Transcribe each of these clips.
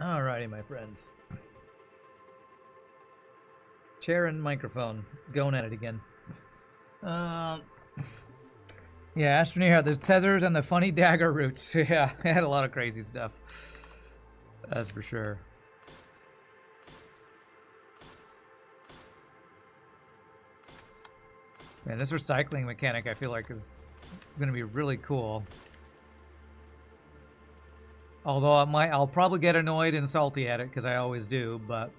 Alrighty, my friends. Chair and microphone. Going at it again. Yeah, Astroneer, the tethers and the funny dagger roots. Yeah, I had a lot of crazy stuff. That's for sure. Man, this recycling mechanic I feel like is going to be really cool. Although I'll probably get annoyed and salty at it because I always do, but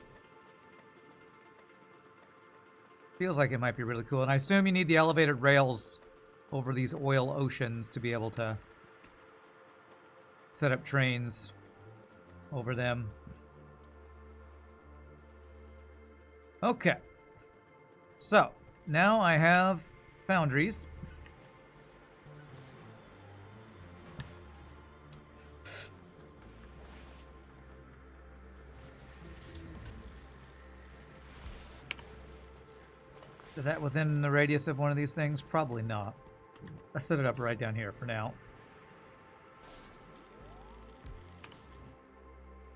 feels like it might be really cool. And I assume you need the elevated rails over these oil oceans to be able to set up trains over them. Okay. So, now I have foundries. Is that within the radius of one of these things? Probably not. Let's set it up right down here for now.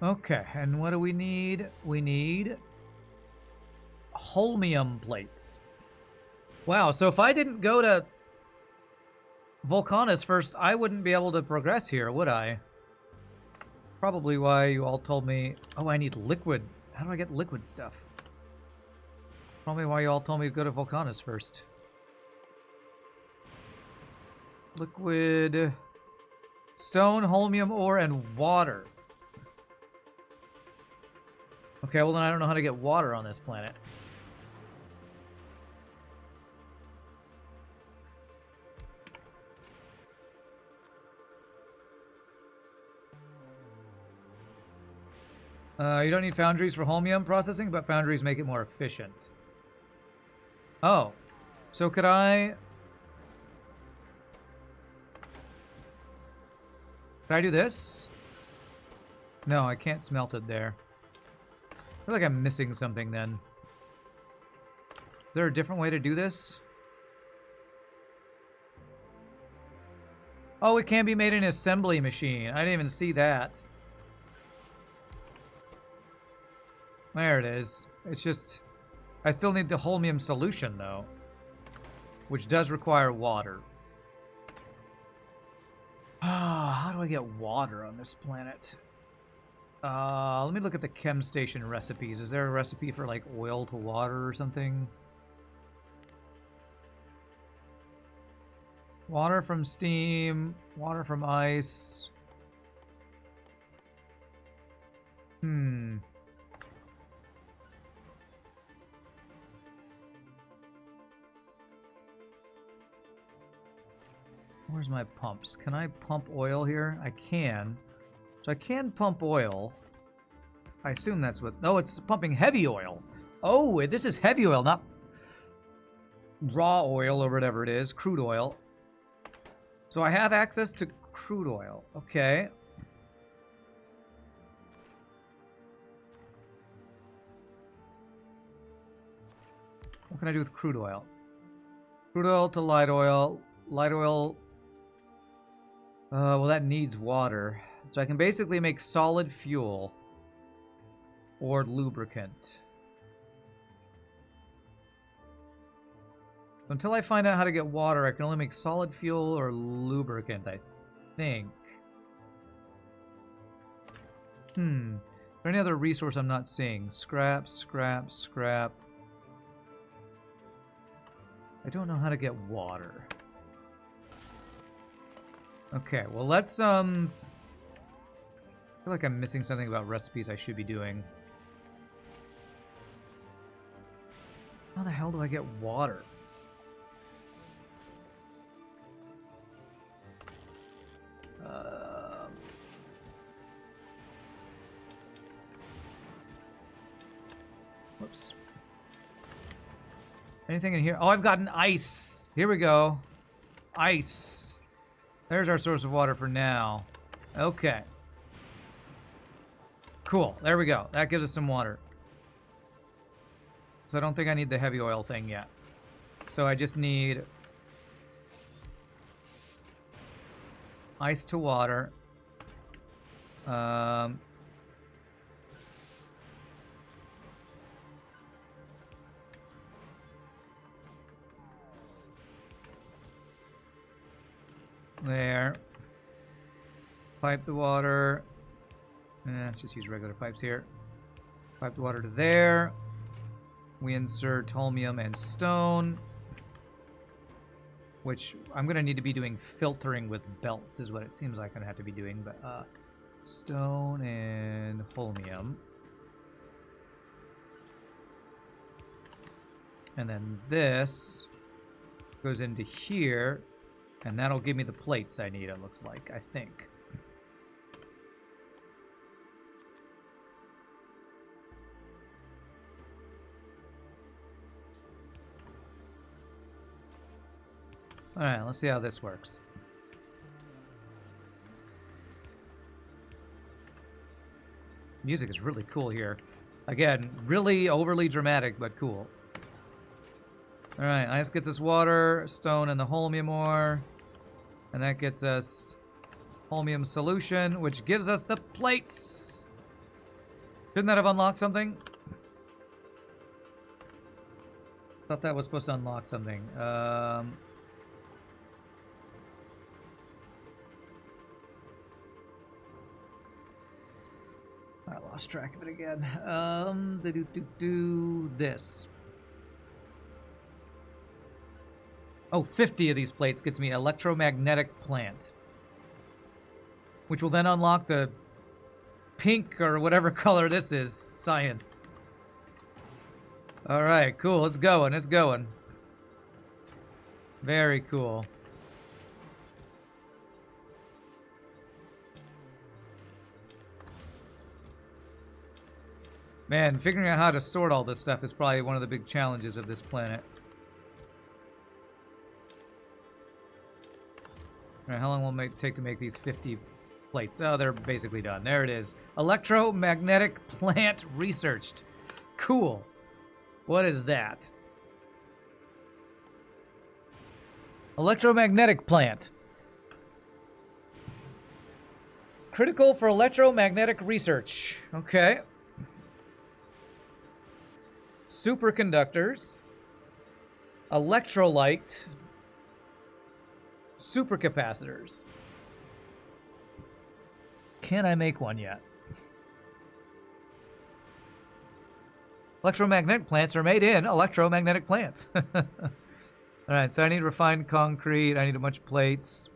Okay, and what do we need? We need holmium plates. Wow, so if I didn't go to Vulcanus first, I wouldn't be able to progress here, would I? Probably why you all told me, oh, I need liquid. How do I get liquid stuff? Probably why you all told me to go to Vulcanus first. Liquid, stone, holmium ore, and water. Okay, well then I don't know how to get water on this planet. You don't need foundries for holmium processing, but foundries make it more efficient. Oh, so could I do this? No, I can't smelt it there. I feel like I'm missing something then. Is there a different way to do this? Oh, it can be made in an assembly machine. I didn't even see that. There it is. It's just, I still need the holmium solution though, which does require water. How do I get water on this planet? Let me look at the chem station recipes. Is there a recipe for like oil to water or something? Water from steam, water from ice. Where's my pumps? Can I pump oil here? I can. So I can pump oil. I assume that's what... No, it's pumping heavy oil. Oh, this is heavy oil, not raw oil or whatever it is. Crude oil. So I have access to crude oil. Okay. What can I do with crude oil? Crude oil to light oil. Light oil... well, that needs water. So I can basically make solid fuel or lubricant. Until I find out how to get water, I can only make solid fuel or lubricant, I think. Is there any other resource I'm not seeing? Scrap, scrap, scrap. I don't know how to get water. Okay, well let's, I feel like I'm missing something about recipes I should be doing. How the hell do I get water? Whoops. Anything in here? Oh, I've got an ice. Here we go. Ice. There's our source of water for now. Okay. Cool. There we go. That gives us some water. So I don't think I need the heavy oil thing yet. So I just need ice to water. There. Pipe the water. Let's just use regular pipes here. Pipe the water to there. We insert holmium and stone. Which I'm going to need to be doing filtering with belts is what it seems like I'm going to have to be doing. But stone and holmium. And then this goes into here. And that'll give me the plates I need, it looks like, I think. Alright, let's see how this works. Music is really cool here. Again, really overly dramatic, but cool. Alright, ice gets us water, stone, and the holmium ore. And that gets us holmium solution, which gives us the plates. Shouldn't that have unlocked something? Thought that was supposed to unlock something. I lost track of it again. This. Oh, 50 of these plates gets me electromagnetic plant. Which will then unlock the pink or whatever color this is. Science. Alright, cool. It's going. It's going. Very cool. Man, figuring out how to sort all this stuff is probably one of the big challenges of this planet. Alright, how long will it take to make these 50 plates? Oh, they're basically done. There it is. Electromagnetic plant researched. Cool. What is that? Electromagnetic plant. Critical for electromagnetic research. Okay. Superconductors. Electrolyte. Supercapacitors. Can I make one yet? Electromagnetic plants are made in electromagnetic plants. Alright, so I need refined concrete. I need a bunch of plates.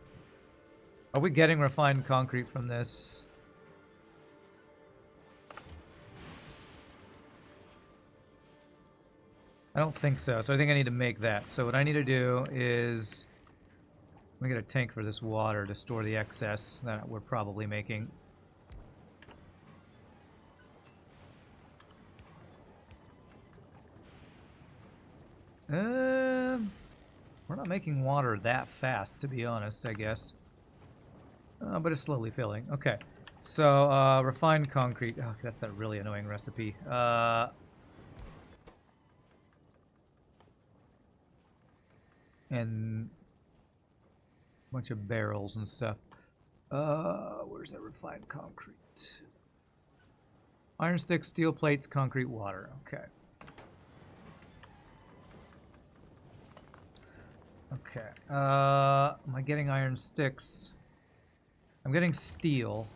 Are we getting refined concrete from this? I don't think so. So I think I need to make that. So what I need to do is... let me get a tank for this water to store the excess that we're probably making. We're not making water that fast, to be honest, I guess. But it's slowly filling. Okay. So, refined concrete. Oh, that's that really annoying recipe. And a bunch of barrels and stuff. Where's that refined concrete? Iron sticks, steel plates, concrete, water. Okay. Okay. Am I getting iron sticks? I'm getting steel.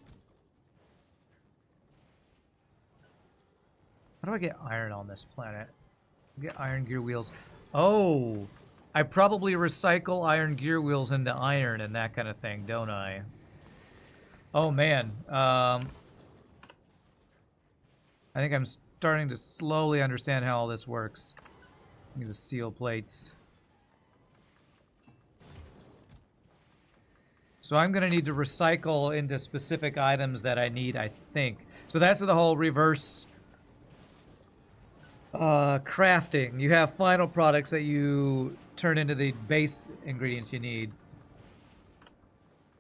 How do I get iron on this planet? Get iron gear wheels. Oh! I probably recycle iron gear wheels into iron and that kind of thing, don't I? Oh, man. I think I'm starting to slowly understand how all this works. Give me the steel plates. So I'm going to need to recycle into specific items that I need, I think. So that's the whole reverse crafting. You have final products that you turn into the base ingredients you need,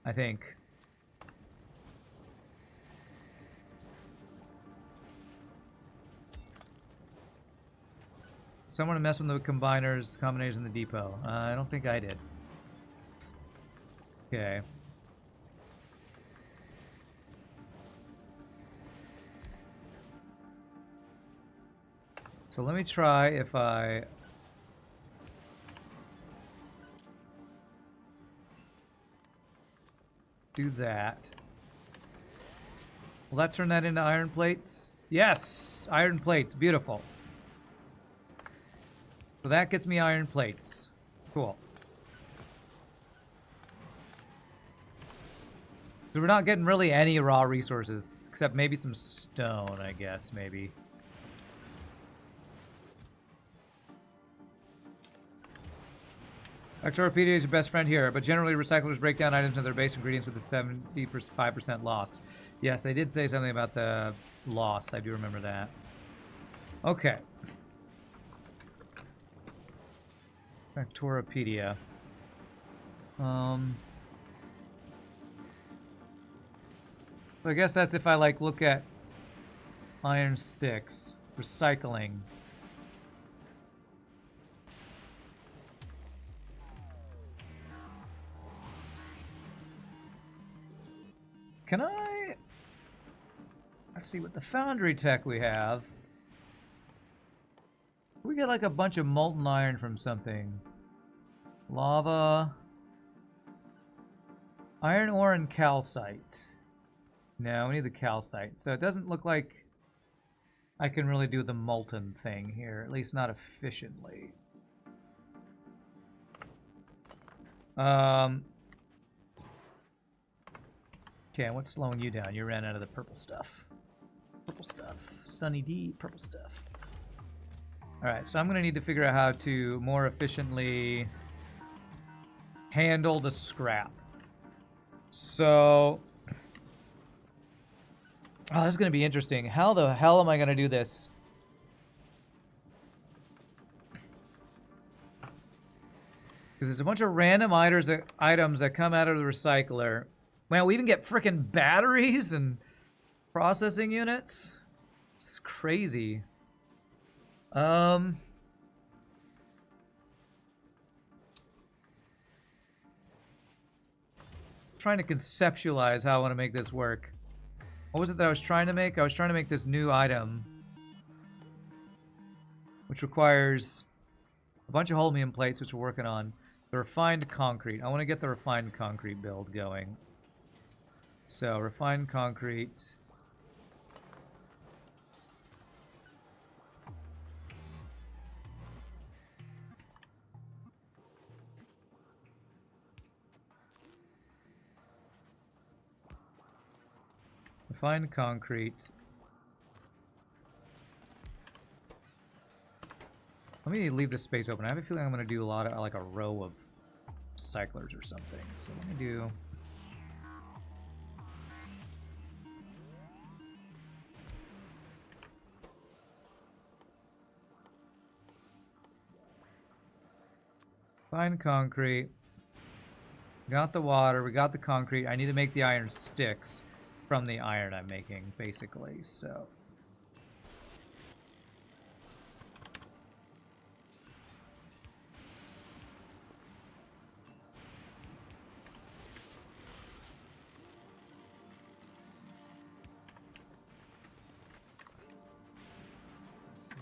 I think. Someone messed with the combiners, combinators in the depot. I don't think I did. Okay. So let me try if I... do that. Will that turn that into iron plates? Yes! Iron plates. Beautiful. So that gets me iron plates. Cool. So we're not getting really any raw resources, except maybe some stone, I guess, maybe. Factorio is your best friend here, but generally recyclers break down items into their base ingredients with a 75% loss. Yes, they did say something about the loss. I do remember that. Okay. Factoropedia. I guess that's if I like look at iron sticks, recycling. Can I? Let's see what the foundry tech we have. We get like a bunch of molten iron from something. Lava. Iron ore and calcite. No, we need the calcite. So it doesn't look like I can really do the molten thing here, at least not efficiently. Okay, what's slowing you down? You ran out of the purple stuff. Purple stuff. Sunny D, purple stuff. Alright, so I'm going to need to figure out how to more efficiently handle the scrap. So... oh, this is going to be interesting. How the hell am I going to do this? Because there's a bunch of random items that come out of the recycler. Man, we even get frickin' batteries and processing units. This is crazy. Trying to conceptualize how I want to make this work. What was it that I was trying to make? I was trying to make this new item, which requires a bunch of holmium plates, which we're working on. The refined concrete. I want to get the refined concrete build going. So, refined concrete. Refined concrete. Let me leave this space open. I have a feeling I'm going to do a lot of, like a row of cyclers or something. So let me do... Fine concrete. Got the water. We got the concrete. I need to make the iron sticks from the iron I'm making, basically. So...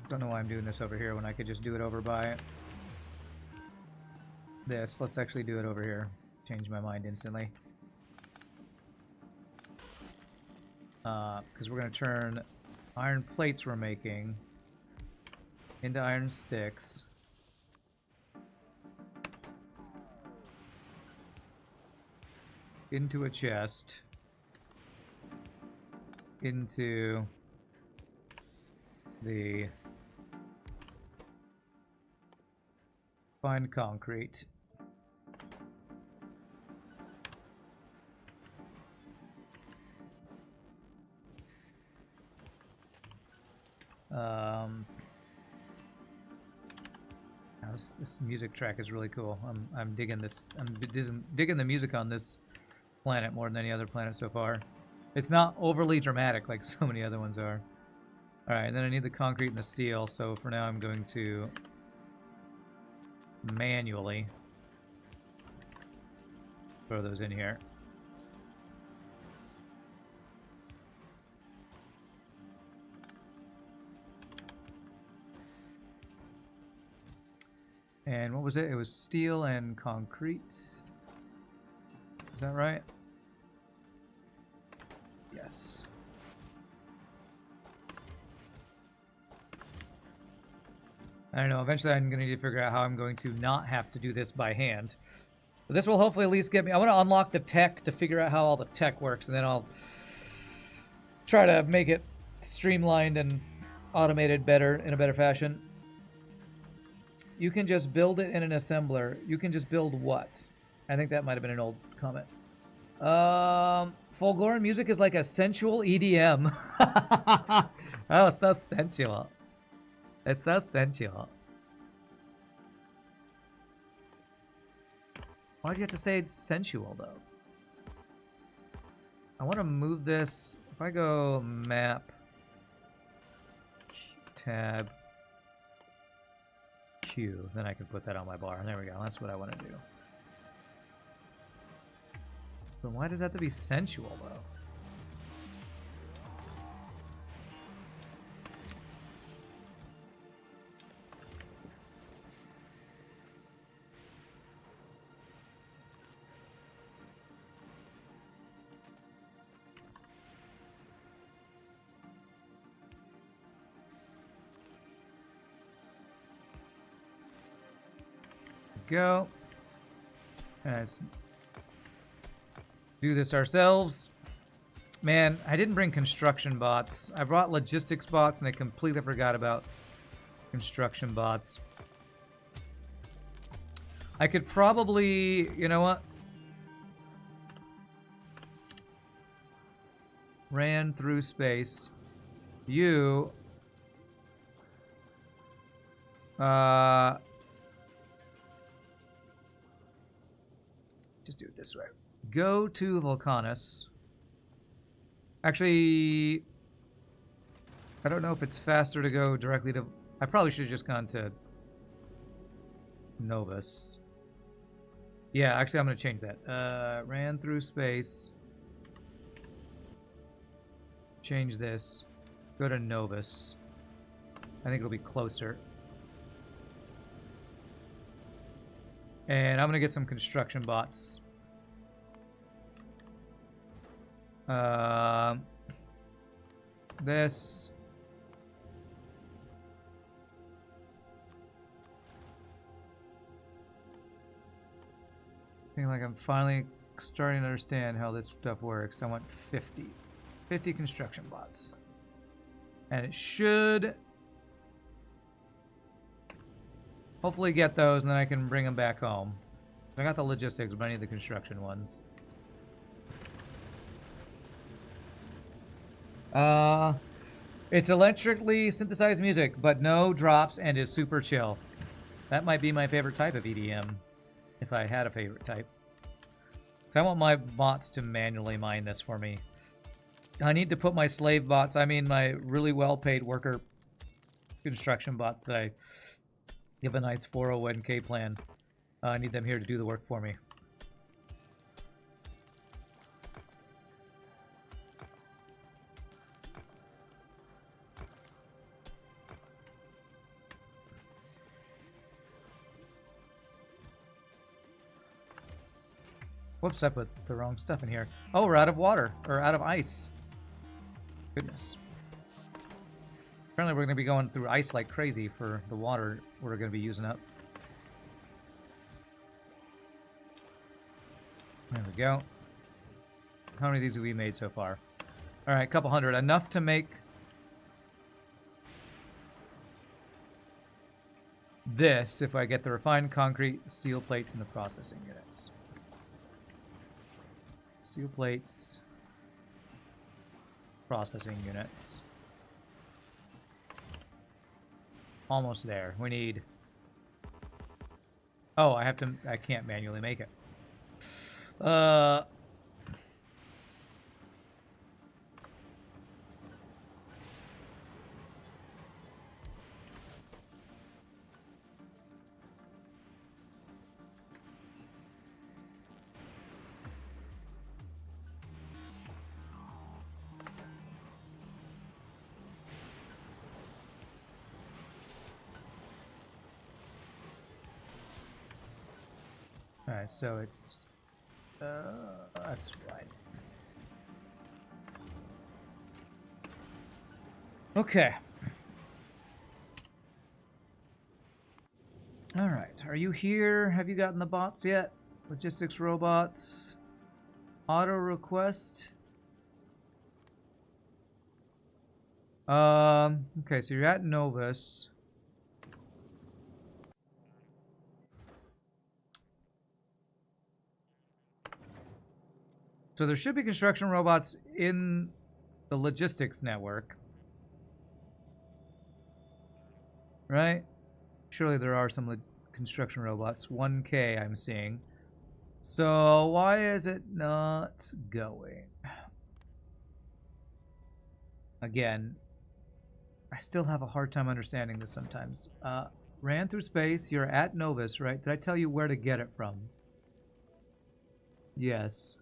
don't know why I'm doing this over here when I could just do it over by this. Let's actually do it over here. Change my mind instantly. Because we're going to turn iron plates we're making into iron sticks. Into a chest. Into the fine concrete. This music track is really cool. I'm digging this. I'm digging the music on this planet more than any other planet so far. It's not overly dramatic like so many other ones are. Alright, and then I need the concrete and the steel, so for now I'm going to manually throw those in here. And what was it? It was steel and concrete. Is that right? Yes. I don't know. Eventually, I'm going to need to figure out how I'm going to not have to do this by hand. But this will hopefully at least get me... I want to unlock the tech to figure out how all the tech works, and then I'll try to make it streamlined and automated better, in a better fashion. You can just build it in an assembler. You can just build what? I think that might have been an old comment. Fulgora music is like a sensual EDM. Oh, it's so sensual. It's so sensual. Why'd you have to say it's sensual, though? I want to move this. If I go map, tab, Q, then I can put that on my bar. There we go. That's what I want to do. But why does that have to be sensual, though? Go. Let's do this ourselves. Man, I didn't bring construction bots. I brought logistics bots and I completely forgot about construction bots. I could probably, you know what? Ran through space. You just do it this way. Go to Vulcanus. Actually, I don't know if it's faster to go directly to... I probably should have just gone to Novus. Yeah, actually, I'm going to change that. Ran through space. Change this. Go to Novus. I think it'll be closer. And I'm going to get some construction bots. This. I feel like I'm finally starting to understand how this stuff works. I want 50. 50 construction bots. And it should hopefully get those, and then I can bring them back home. I got the logistics, but I need the construction ones. It's electrically synthesized music, but no drops and is super chill. That might be my favorite type of EDM, if I had a favorite type. So I want my bots to manually mine this for me. I need to put my slave bots, I mean my really well-paid worker construction bots that I give a nice 401k plan. I need them here to do the work for me. Whoops, I put the wrong stuff in here. Oh, we're out of water, or out of ice. Goodness. Apparently we're going to be going through ice like crazy for the water we're going to be using up. There we go. How many of these have we made so far? Alright, a couple hundred. Enough to make this if I get the refined concrete, steel plates, and the processing units. Steel plates, processing units. Almost there. We need... Oh, I can't manually make it. Alright, so it's... that's right. Okay. All right. Are you here? Have you gotten the bots yet? Logistics robots. Auto request. Okay, so you're at Novus. So there should be construction robots in the logistics network. Right? Surely there are some construction robots. 1K I'm seeing. So why is it not going? Again, I still have a hard time understanding this sometimes. Ran through space. You're at Novus, right? Did I tell you where to get it from? Yes.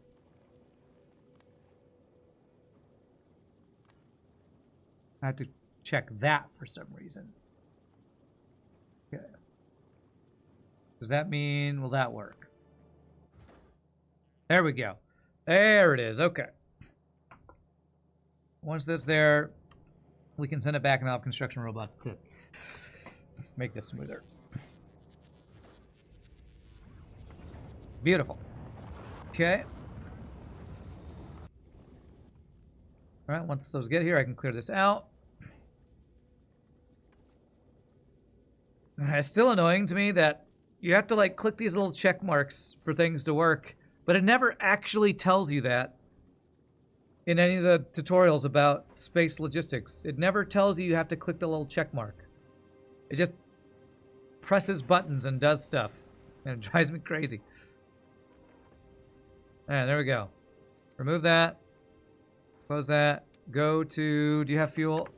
I had to check that for some reason. Okay. Does that mean, will that work? There we go. There it is. Okay. Once that's there, we can send it back and I'll have construction robots to make this smoother. Beautiful. Okay. All right, once those get here, I can clear this out. It's still annoying to me that you have to like click these little check marks for things to work, but it never actually tells you that in any of the tutorials about space logistics. It never tells you have to click the little check mark. It just presses buttons and does stuff, and it drives me crazy. And there we go. Remove that. Close that. Go to... Do you have fuel?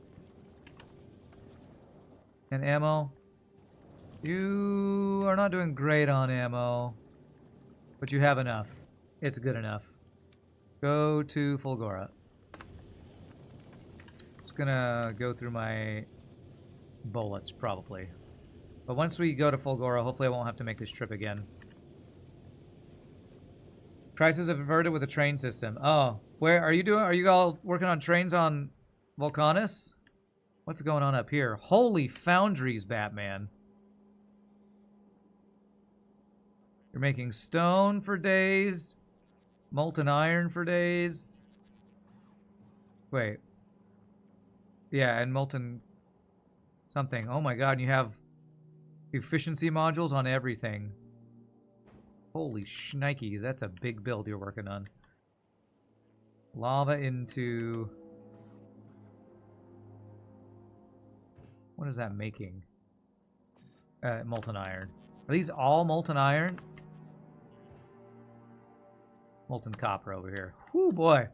And ammo? You are not doing great on ammo, but you have enough. It's good enough. Go to Fulgora. Just gonna go through my bullets, probably. But once we go to Fulgora, hopefully I won't have to make this trip again. Crisis averted with a train system. Oh, where are you doing? Are you all working on trains on Vulcanus? What's going on up here? Holy foundries, Batman. You're making stone for days. Molten iron for days. Wait. Yeah, and molten something. Oh my god, you have efficiency modules on everything. Holy shnikes, that's a big build you're working on. Lava into... What is that making? Molten iron. Are these all molten iron? Molten copper over here. Whoo, boy.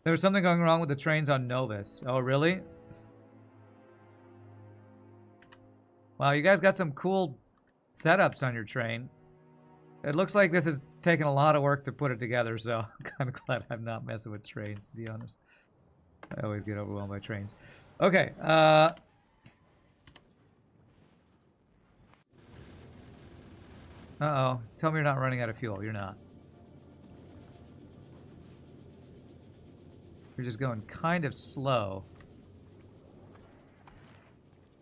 There was something going wrong with the trains on Novus. Oh, really? Wow, you guys got some cool setups on your train. It looks like this has taken a lot of work to put it together, so I'm kind of glad I'm not messing with trains, to be honest. I always get overwhelmed by trains. Okay, uh-oh. Tell me you're not running out of fuel. You're not. You're just going kind of slow.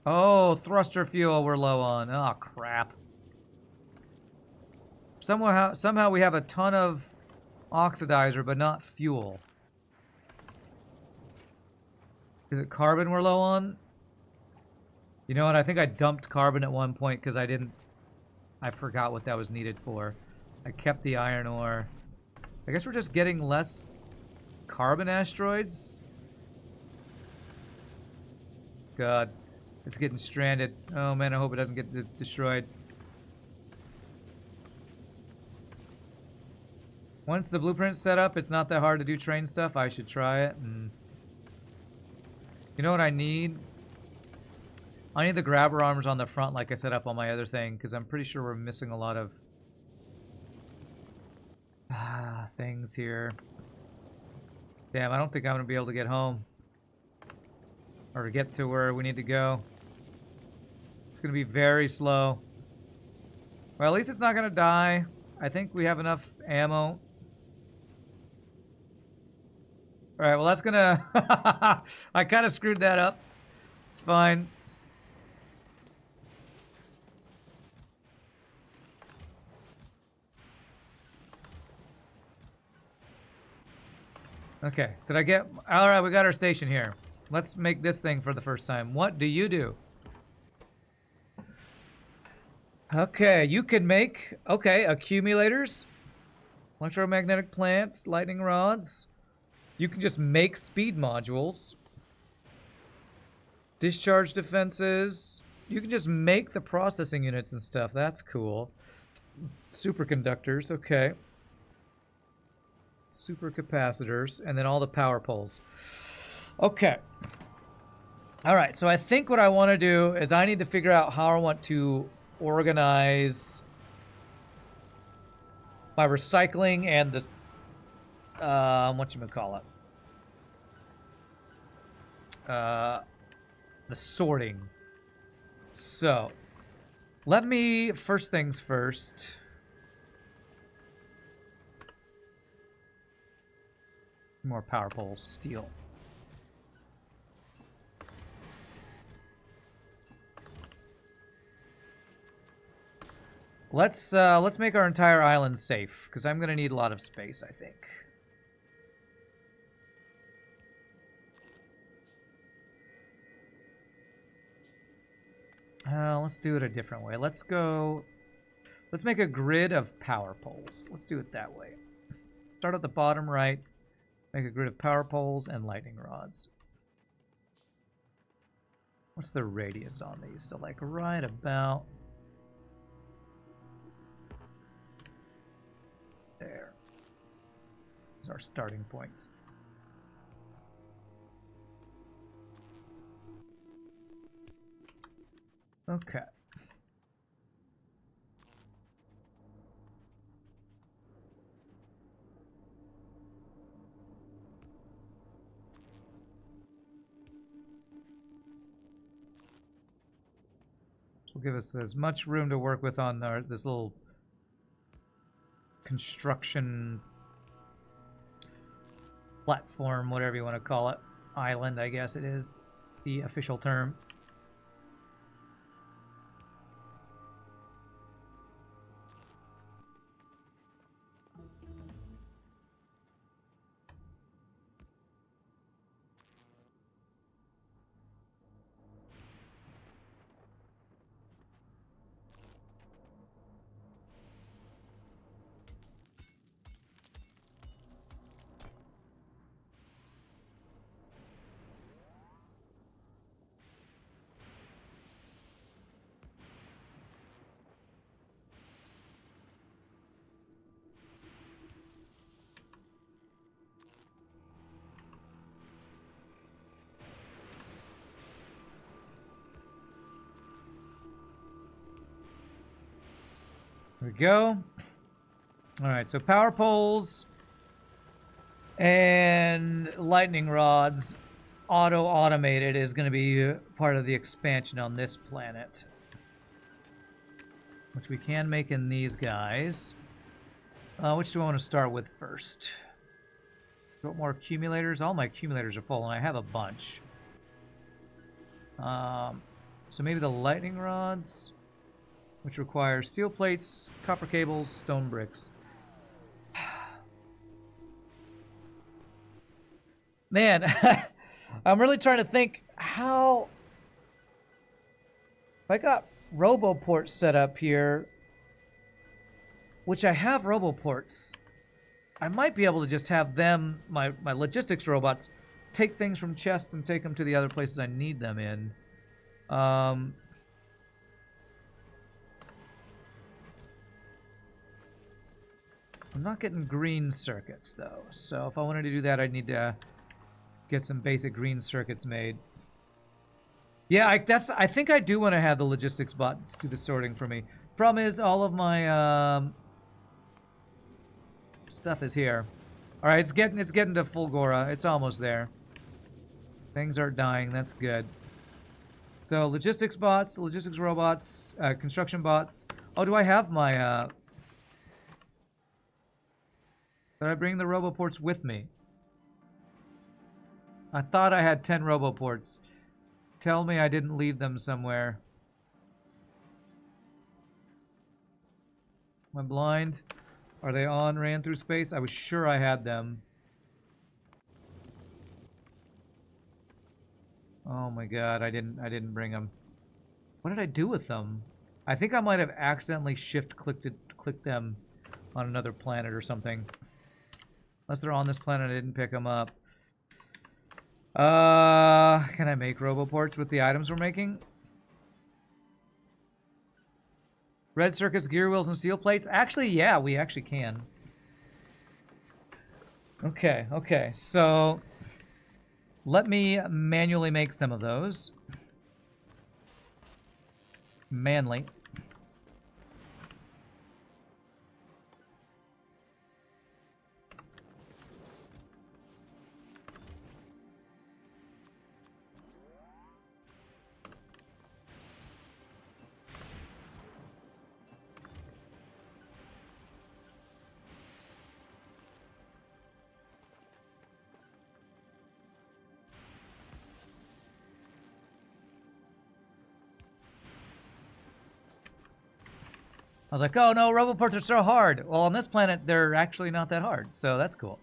Oh, thruster fuel we're low on. Oh, crap. Somehow we have a ton of oxidizer, but not fuel. Is it carbon we're low on? You know what? I think I dumped carbon at one point because I forgot what that was needed for. I kept the iron ore. I guess we're just getting less carbon asteroids? God. It's getting stranded. Oh man, I hope it doesn't get destroyed. Once the blueprint's set up, it's not that hard to do train stuff. I should try it. And you know what I need? I need the grabber arms on the front like I set up on my other thing, because I'm pretty sure we're missing a lot of things here. Damn, I don't think I'm going to be able to get home. Or get to where we need to go. It's going to be very slow. Well, at least it's not going to die. I think we have enough ammo. All right, well, that's gonna... I kind of screwed that up. It's fine. Okay, did I get... All right, we got our station here. Let's make this thing for the first time. What do you do? Okay, you can make... Okay, accumulators. Electromagnetic plants, lightning rods. You can just make speed modules. Discharge defenses. You can just make the processing units and stuff. That's cool. Superconductors, okay. Supercapacitors, and then all the power poles. Okay. All right, so I think what I want to do is I need to figure out how I want to organize my recycling and the whatchamacallit? The sorting. So, let me, first things first. More power poles, steel. Let's make our entire island safe, because I'm gonna need a lot of space, I think. Let's do it a different way. Let's make a grid of power poles. Let's do it that way. Start at the bottom right, make a grid of power poles and lightning rods. What's the radius on these? So like right about there. These are our starting points. Okay. This will give us as much room to work with on this little construction platform, whatever you want to call it. Island, I guess it is the official term. There we go. Alright, so power poles and lightning rods automated is going to be part of the expansion on this planet. Which we can make in these guys. Which do I want to start with first? Do I want more accumulators? All my accumulators are full, and I have a bunch. So maybe the lightning rods, which require steel plates, copper cables, stone bricks. Man, I'm really trying to think how... If I got roboports set up here, which I have roboports, I might be able to just have them, my logistics robots, take things from chests and take them to the other places I need them in. I'm not getting green circuits, though. So if I wanted to do that, I'd need to get some basic green circuits made. Yeah, I think I do want to have the logistics bots do the sorting for me. Problem is, all of my stuff is here. All right, it's getting to Fulgora. It's almost there. Things aren't dying. That's good. So logistics bots, logistics robots, construction bots. Oh, do I have my? Did I bring the roboports with me? I thought I had 10 roboports. Tell me I didn't leave them somewhere. Am I blind? Are they on ran through space? I was sure I had them. Oh my god, I didn't bring them. What did I do with them? I think I might have accidentally clicked them on another planet or something. Unless they're on this planet, I didn't pick them up. Can I make roboports with the items we're making? Red circuits, gear wheels, and steel plates? Actually, yeah, we actually can. Okay, okay, so let me manually make some of those. Manly. I was like, oh no, roboports are so hard. Well, on this planet, they're actually not that hard, so that's cool.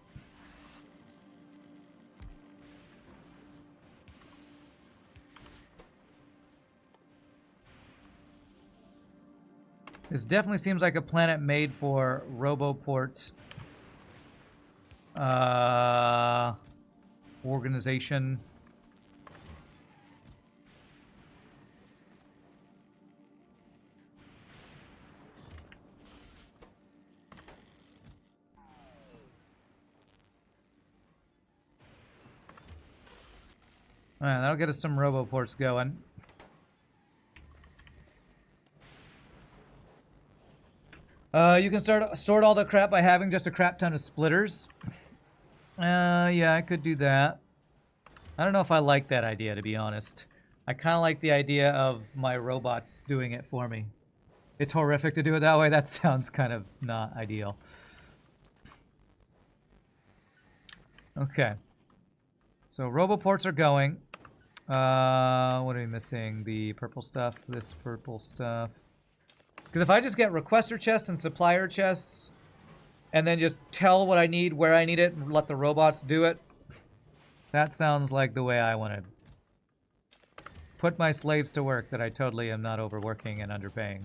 This definitely seems like a planet made for roboport organization. Alright, that'll get us some roboports going. You can sort all the crap by having just a crap ton of splitters. Yeah, I could do that. I don't know if I like that idea, to be honest. I kind of like the idea of my robots doing it for me. It's horrific to do it that way. That sounds kind of not ideal. Okay. So roboports are going. What are we missing? The purple stuff, this purple stuff. Because if I just get requester chests and supplier chests, and then just tell what I need, where I need it, and let the robots do it, that sounds like the way I want to put my slaves to work that I totally am not overworking and underpaying.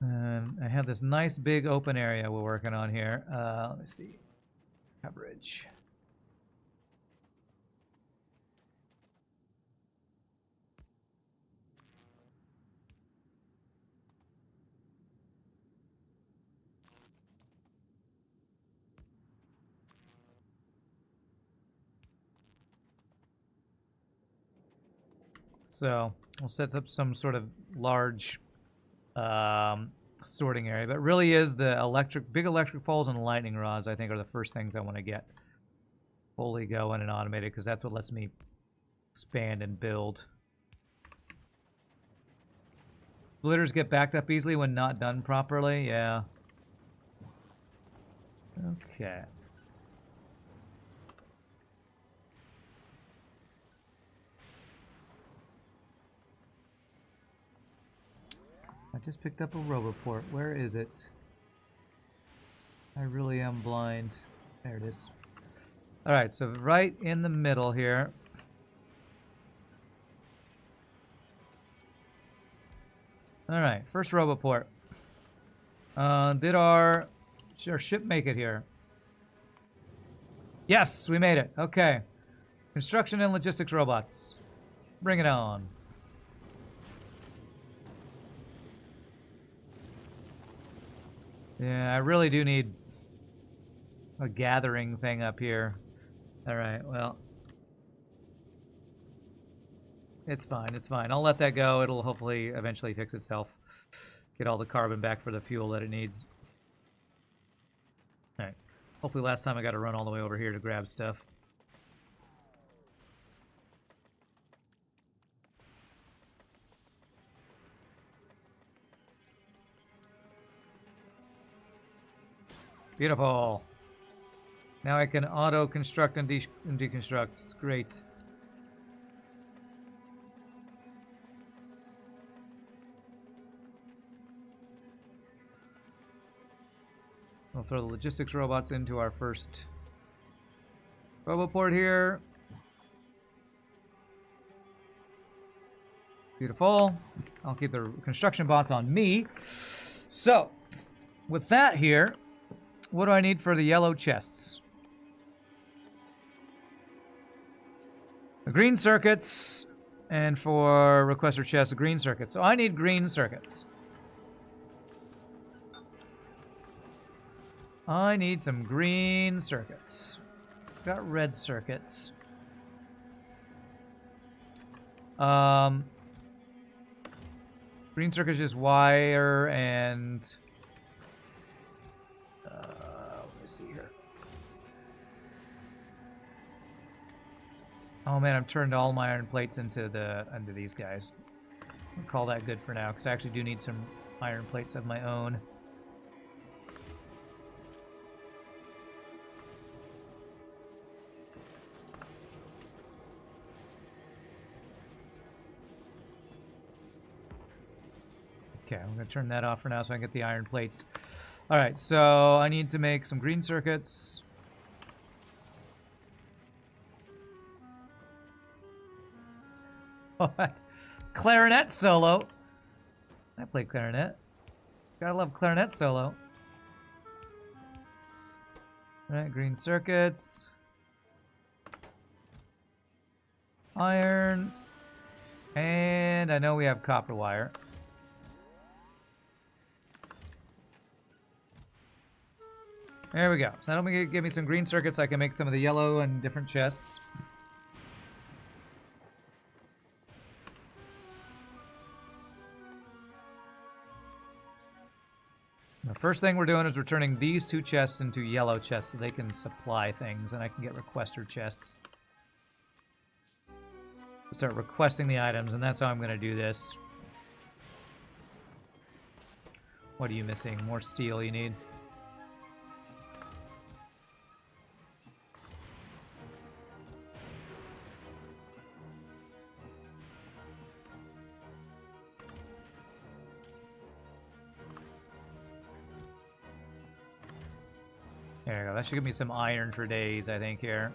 And I have this nice big open area we're working on here. Let me see. Coverage. So we'll set up some sort of large sorting area, but really is the big electric poles and lightning rods, I think, are the first things I want to get fully going and automated, because that's what lets me expand and build. Splitters get backed up easily when not done properly, yeah. Okay. I just picked up a roboport. Where is it? I really am blind. There it is. Alright, so right in the middle here. Alright, first roboport. Did our ship make it here? Yes, we made it. Okay. Construction and logistics robots. Bring it on. Yeah, I really do need a gathering thing up here. Alright, well. It's fine, it's fine. I'll let that go. It'll hopefully eventually fix itself. Get all the carbon back for the fuel that it needs. Alright. Hopefully last time I got to run all the way over here to grab stuff. Beautiful. Now I can auto-construct and deconstruct. It's great. We'll throw the logistics robots into our first roboport here. Beautiful. I'll keep the construction bots on me. So, with that here, what do I need for the yellow chests? The green circuits, and for requester chests, the green circuits. So I need green circuits. I need some green circuits. Got red circuits. Green circuits just wire and let me see here. Oh man, I've turned all my iron plates into these guys. I'll call that good for now, because I actually do need some iron plates of my own. Okay, I'm going to turn that off for now so I can get the iron plates. All right, so I need to make some green circuits. Oh, that's clarinet solo. I play clarinet. Gotta love clarinet solo. All right, green circuits. Iron. And I know we have copper wire. There we go. So that'll give me some green circuits. I can make some of the yellow and different chests. The first thing we're doing is we're turning these two chests into yellow chests so they can supply things, and I can get requester chests. Start requesting the items, and that's how I'm going to do this. What are you missing? More steel you need? There you go. That should give me some iron for days, I think, here.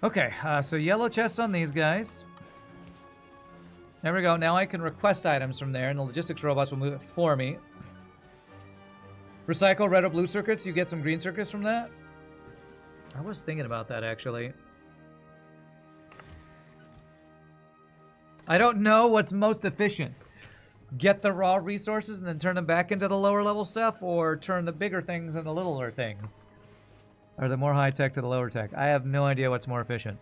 Okay, so yellow chests on these guys. There we go. Now I can request items from there, and the logistics robots will move it for me. Recycle red or blue circuits. You get some green circuits from that? I was thinking about that, actually. I don't know what's most efficient. Get the raw resources and then turn them back into the lower level stuff, or turn the bigger things into the littler things? Or the more high tech to the lower tech? I have no idea what's more efficient.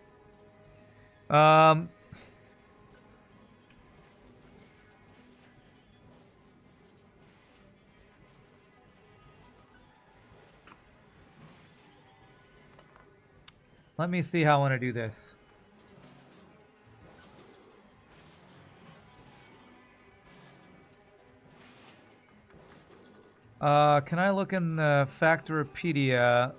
Let me see how I want to do this. Can I look in the Factorio?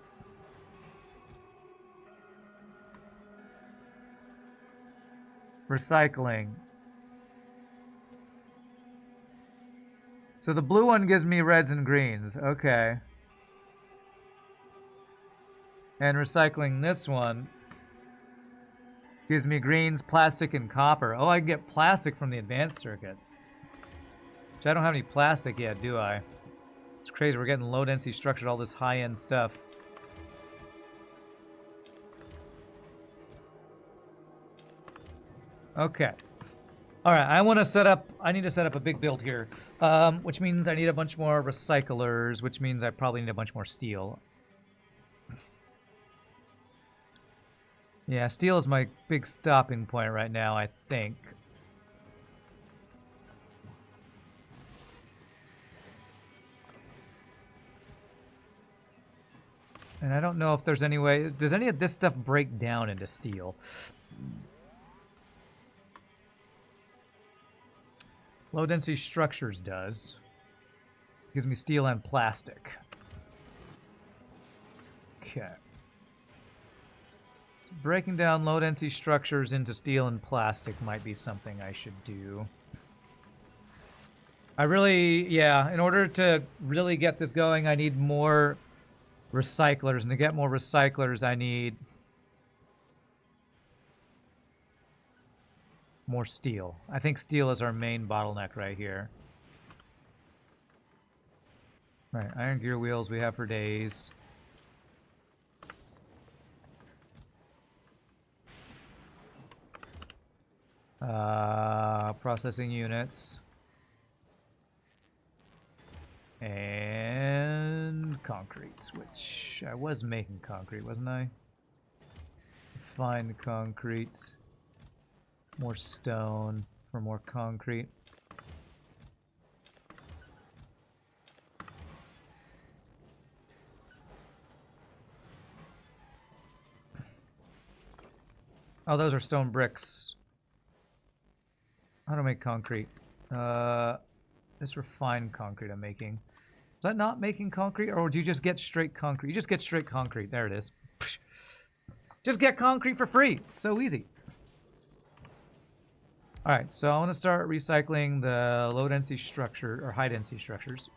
Recycling. So the blue one gives me reds and greens. Okay. And recycling this one gives me greens, plastic, and copper. Oh, I can get plastic from the advanced circuits. Which I don't have any plastic yet, do I? It's crazy, we're getting low density structured, all this high-end stuff. Okay. Alright, I need to set up a big build here. Which means I need a bunch more recyclers, which means I probably need a bunch more steel. Yeah, steel is my big stopping point right now, I think. And I don't know if there's any way... Does any of this stuff break down into steel? Low density structures does. Gives me steel and plastic. Okay. So breaking down low density structures into steel and plastic might be something I should do. I really, yeah, in order to really get this going, I need more recyclers. And to get more recyclers, I need more steel. I think steel is our main bottleneck right here. Right, iron gear wheels we have for days. Processing units. And concrete, which I was making concrete, wasn't I? Fine concrete. More stone for more concrete. Oh, those are stone bricks. How to make concrete? This refined concrete I'm making. Is that not making concrete, or do you just get straight concrete? You just get straight concrete. There it is. Just get concrete for free. It's so easy. All right, so I want to start recycling the low density structure or high density structures.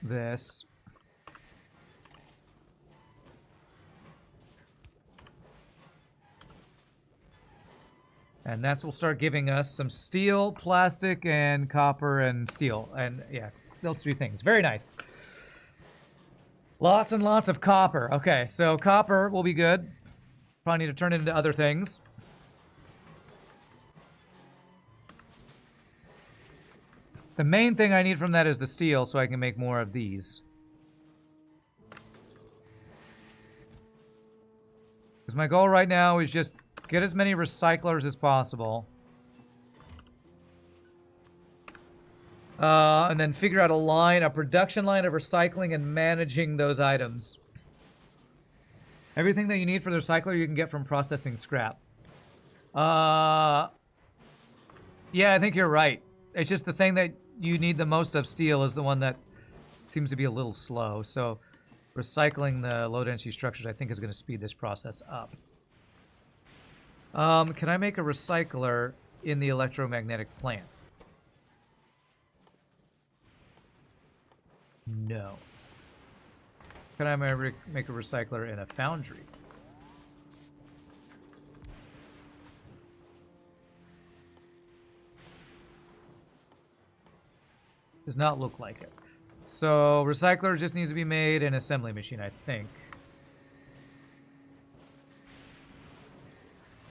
This. And that's will start giving us some steel, plastic, and copper and steel. And yeah, those three things. Very nice. Lots and lots of copper. Okay, so copper will be good. Probably need to turn it into other things. The main thing I need from that is the steel, so I can make more of these. Because my goal right now is just get as many recyclers as possible. And then figure out a production line of recycling and managing those items. Everything that you need for the recycler you can get from processing scrap. Yeah, I think you're right. It's just the thing that you need the most of, steel, is the one that seems to be a little slow. So recycling the low density structures I think is going to speed this process up. Can I make a recycler in the electromagnetic plants? No. Can I make a recycler in a foundry? Does not look like it. So recycler just needs to be made in an assembly machine, I think.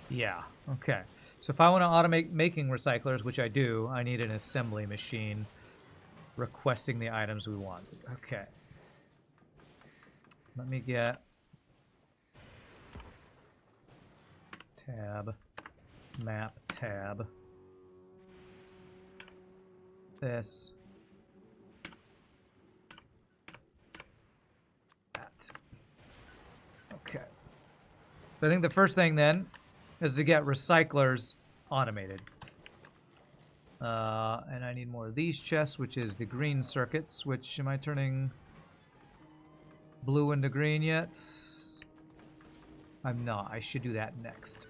Yeah, okay. So if I want to automate making recyclers, which I do, I need an assembly machine requesting the items we want. Okay. Let me get tab, map tab, this, that. Okay. So I think the first thing then is to get recyclers automated. And I need more of these chests, which is the green circuits, which am I turning blue into green yet? I'm not. I should do that next.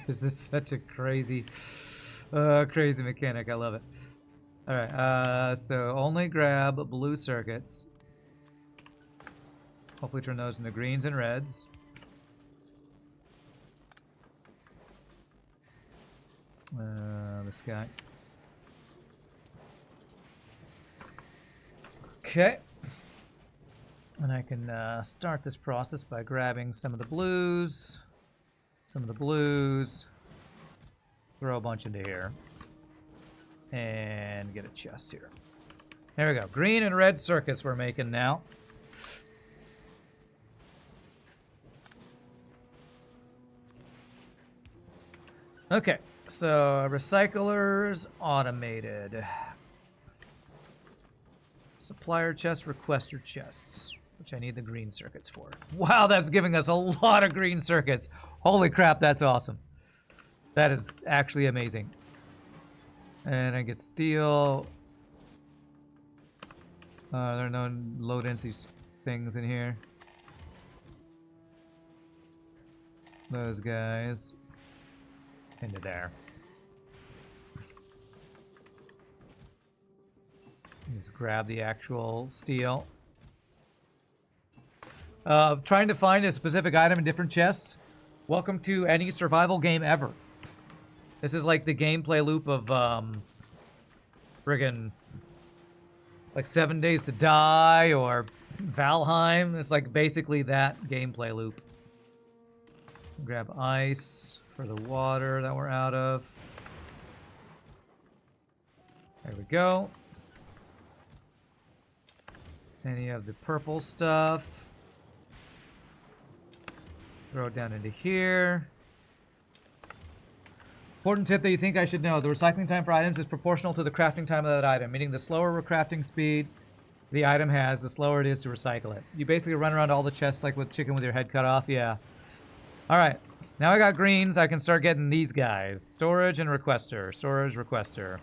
This is such a crazy mechanic. I love it. All right, so only grab blue circuits. Hopefully turn those into greens and reds. This guy. Okay. And I can start this process by grabbing some of the blues. Some of the blues. Throw a bunch into here. And get a chest here. There we go. Green and red circuits we're making now. Okay, so recyclers automated. Supplier chests, requester chests, which I need the green circuits for. Wow, that's giving us a lot of green circuits. Holy crap, that's awesome. That is actually amazing. And I get steel. There are no low density things in here. Those guys. Into there. Just grab the actual steel. Trying to find a specific item in different chests. Welcome to any survival game ever. This is like the gameplay loop of friggin' like 7 Days to Die or Valheim. It's like basically that gameplay loop. Grab ice for the water that we're out of. There we go. Any of the purple stuff. Throw it down into here. Important tip that you think I should know. The recycling time for items is proportional to the crafting time of that item, meaning the slower crafting speed the item has, the slower it is to recycle it. You basically run around all the chests like with chicken with your head cut off. Yeah. Alright. Now I got greens. I can start getting these guys. Storage and requester. Storage, requester.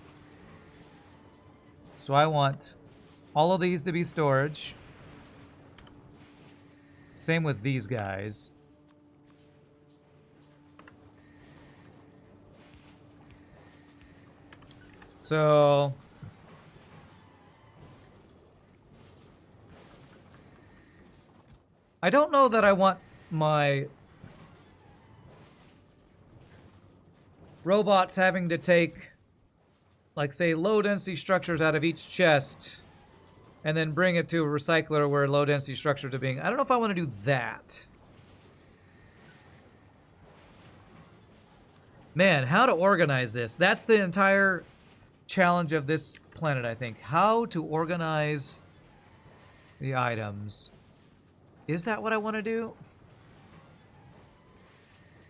So I want all of these to be storage. Same with these guys. So I don't know that I want my robots having to take, like, say, low-density structures out of each chest and then bring it to a recycler where low-density structures are being... I don't know if I want to do that. Man, how to organize this. That's the entire challenge of this planet, I think. How to organize the items. Is that what I want to do?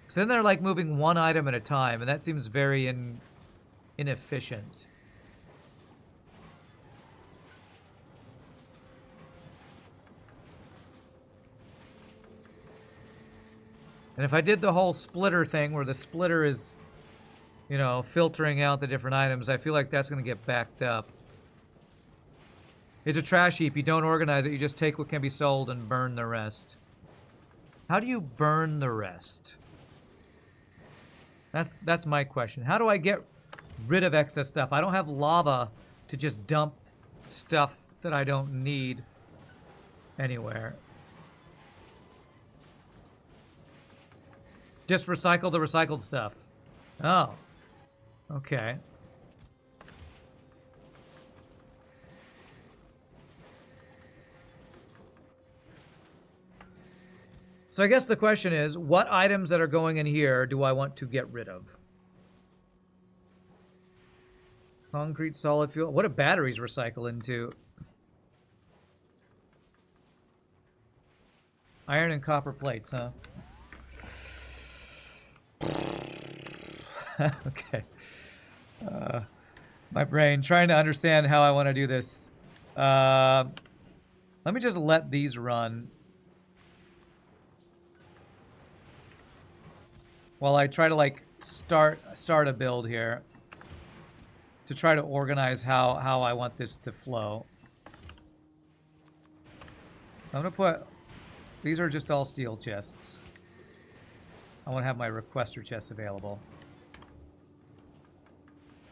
Because then they're like moving one item at a time, and that seems very inefficient. And if I did the whole splitter thing where the splitter is, you know, filtering out the different items, I feel like that's going to get backed up. It's a trash heap. You don't organize it. You just take what can be sold and burn the rest. How do you burn the rest? That's my question. How do I get rid of excess stuff? I don't have lava to just dump stuff that I don't need anywhere. Just recycle the recycled stuff. Oh. Okay. So I guess the question is, what items that are going in here do I want to get rid of? Concrete, solid fuel. What do batteries recycle into? Iron and copper plates, huh? Okay. My brain trying to understand how I want to do this. Let me just let these run while I try to like start a build here to try to organize how I want this to flow. So I'm gonna put, these are just all steel chests. I want to have my requester chests available.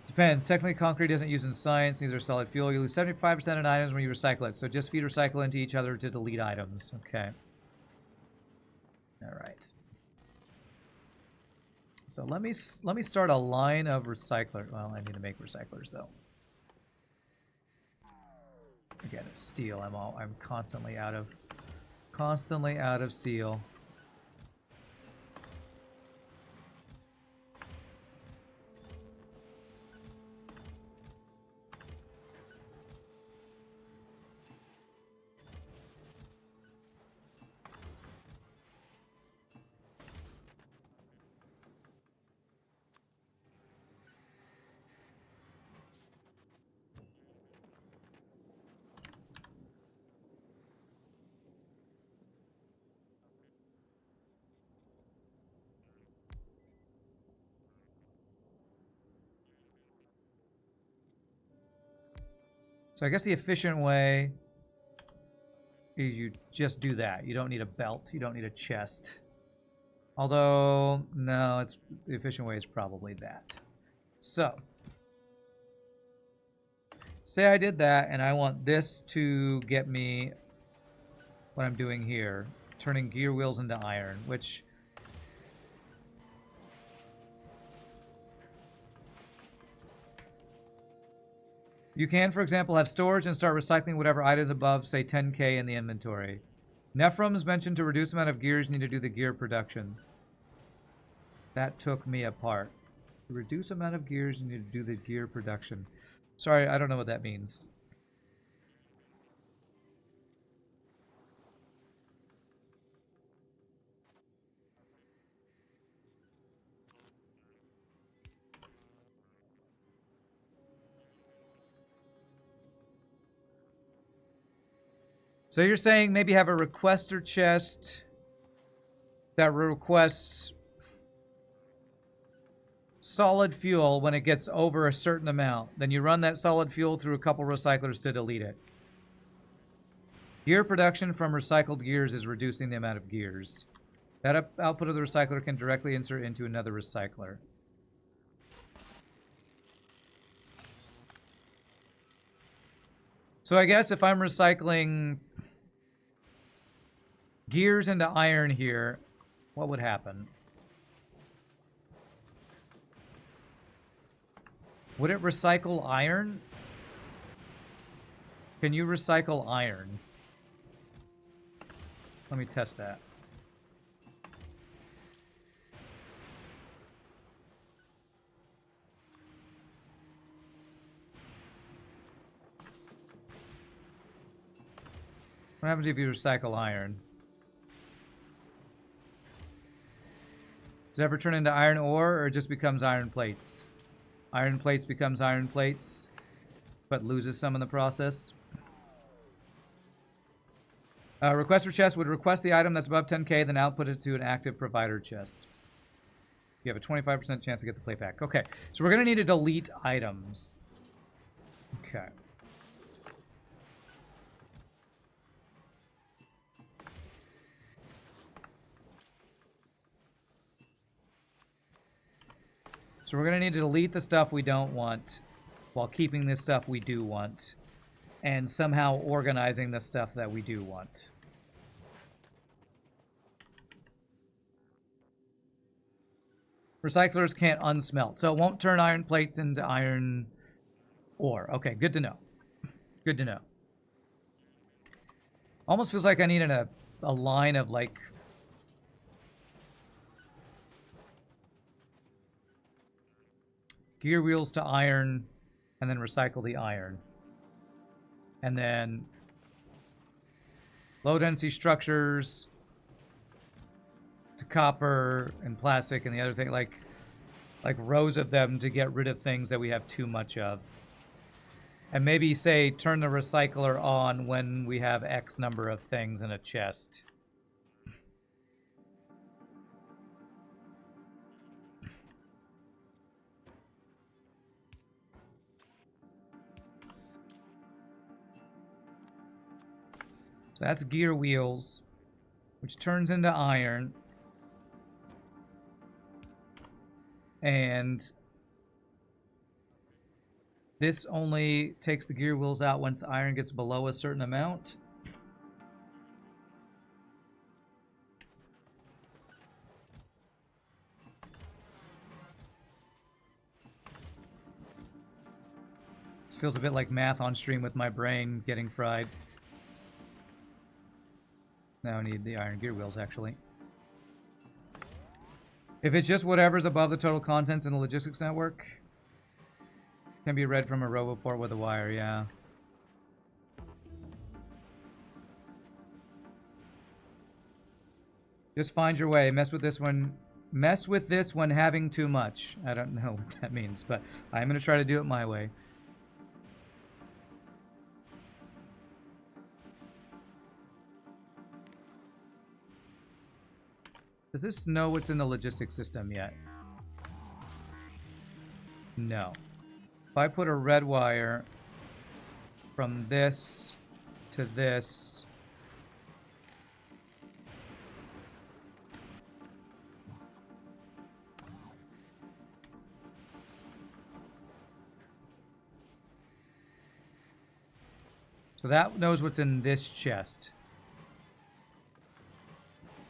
Depends. Technically, concrete isn't used in science, neither is solid fuel. You lose 75% in items when you recycle it. So just feed recycle into each other to delete items. Okay. All right. So let me start a line of recyclers. Well, I need to make recyclers though. Again, it's steel. I'm constantly out of steel. So I guess the efficient way is you just do that. You don't need a belt. You don't need a chest. Although, no, it's the efficient way is probably that. So, say I did that, and I want this to get me what I'm doing here. Turning gear wheels into iron, which... You can, for example, have storage and start recycling whatever items above, say, 10k in the inventory. Nephrum's mentioned to reduce the amount of gears you need to do the gear production. That took me apart. To reduce the amount of gears you need to do the gear production. Sorry, I don't know what that means. So you're saying maybe have a requester chest that requests solid fuel when it gets over a certain amount. Then you run that solid fuel through a couple recyclers to delete it. Gear production from recycled gears is reducing the amount of gears. That output of the recycler can directly insert into another recycler. So I guess if I'm recycling gears into iron here, what would happen? Would it recycle iron? Can you recycle iron? Let me test that. What happens if you recycle iron? Does it ever turn into iron ore, or it just becomes iron plates? Iron plates becomes iron plates, but loses some in the process. Requester chest would request the item that's above 10k, then output it to an active provider chest. You have a 25% chance to get the plate back. Okay, so we're going to need to delete items. Okay. So we're going to need to delete the stuff we don't want while keeping the stuff we do want. And somehow organizing the stuff that we do want. Recyclers can't unsmelt. So it won't turn iron plates into iron ore. Okay, good to know. Good to know. Almost feels like I needed a line of like... gear wheels to iron, and then recycle the iron. And then low density structures to copper and plastic and the other thing, like rows of them to get rid of things that we have too much of. And maybe say turn the recycler on when we have X number of things in a chest. So that's gear wheels, which turns into iron. And this only takes the gear wheels out once iron gets below a certain amount. This feels a bit like math on stream with my brain getting fried. Now I need the iron gear wheels, actually. If it's just whatever's above the total contents in the logistics network, can be read from a roboport with a wire, yeah. Just find your way. Mess with this one. Mess with this when having too much. I don't know what that means, but I'm going to try to do it my way. Does this know what's in the logistics system yet? No. If I put a red wire from this to this. So that knows what's in this chest.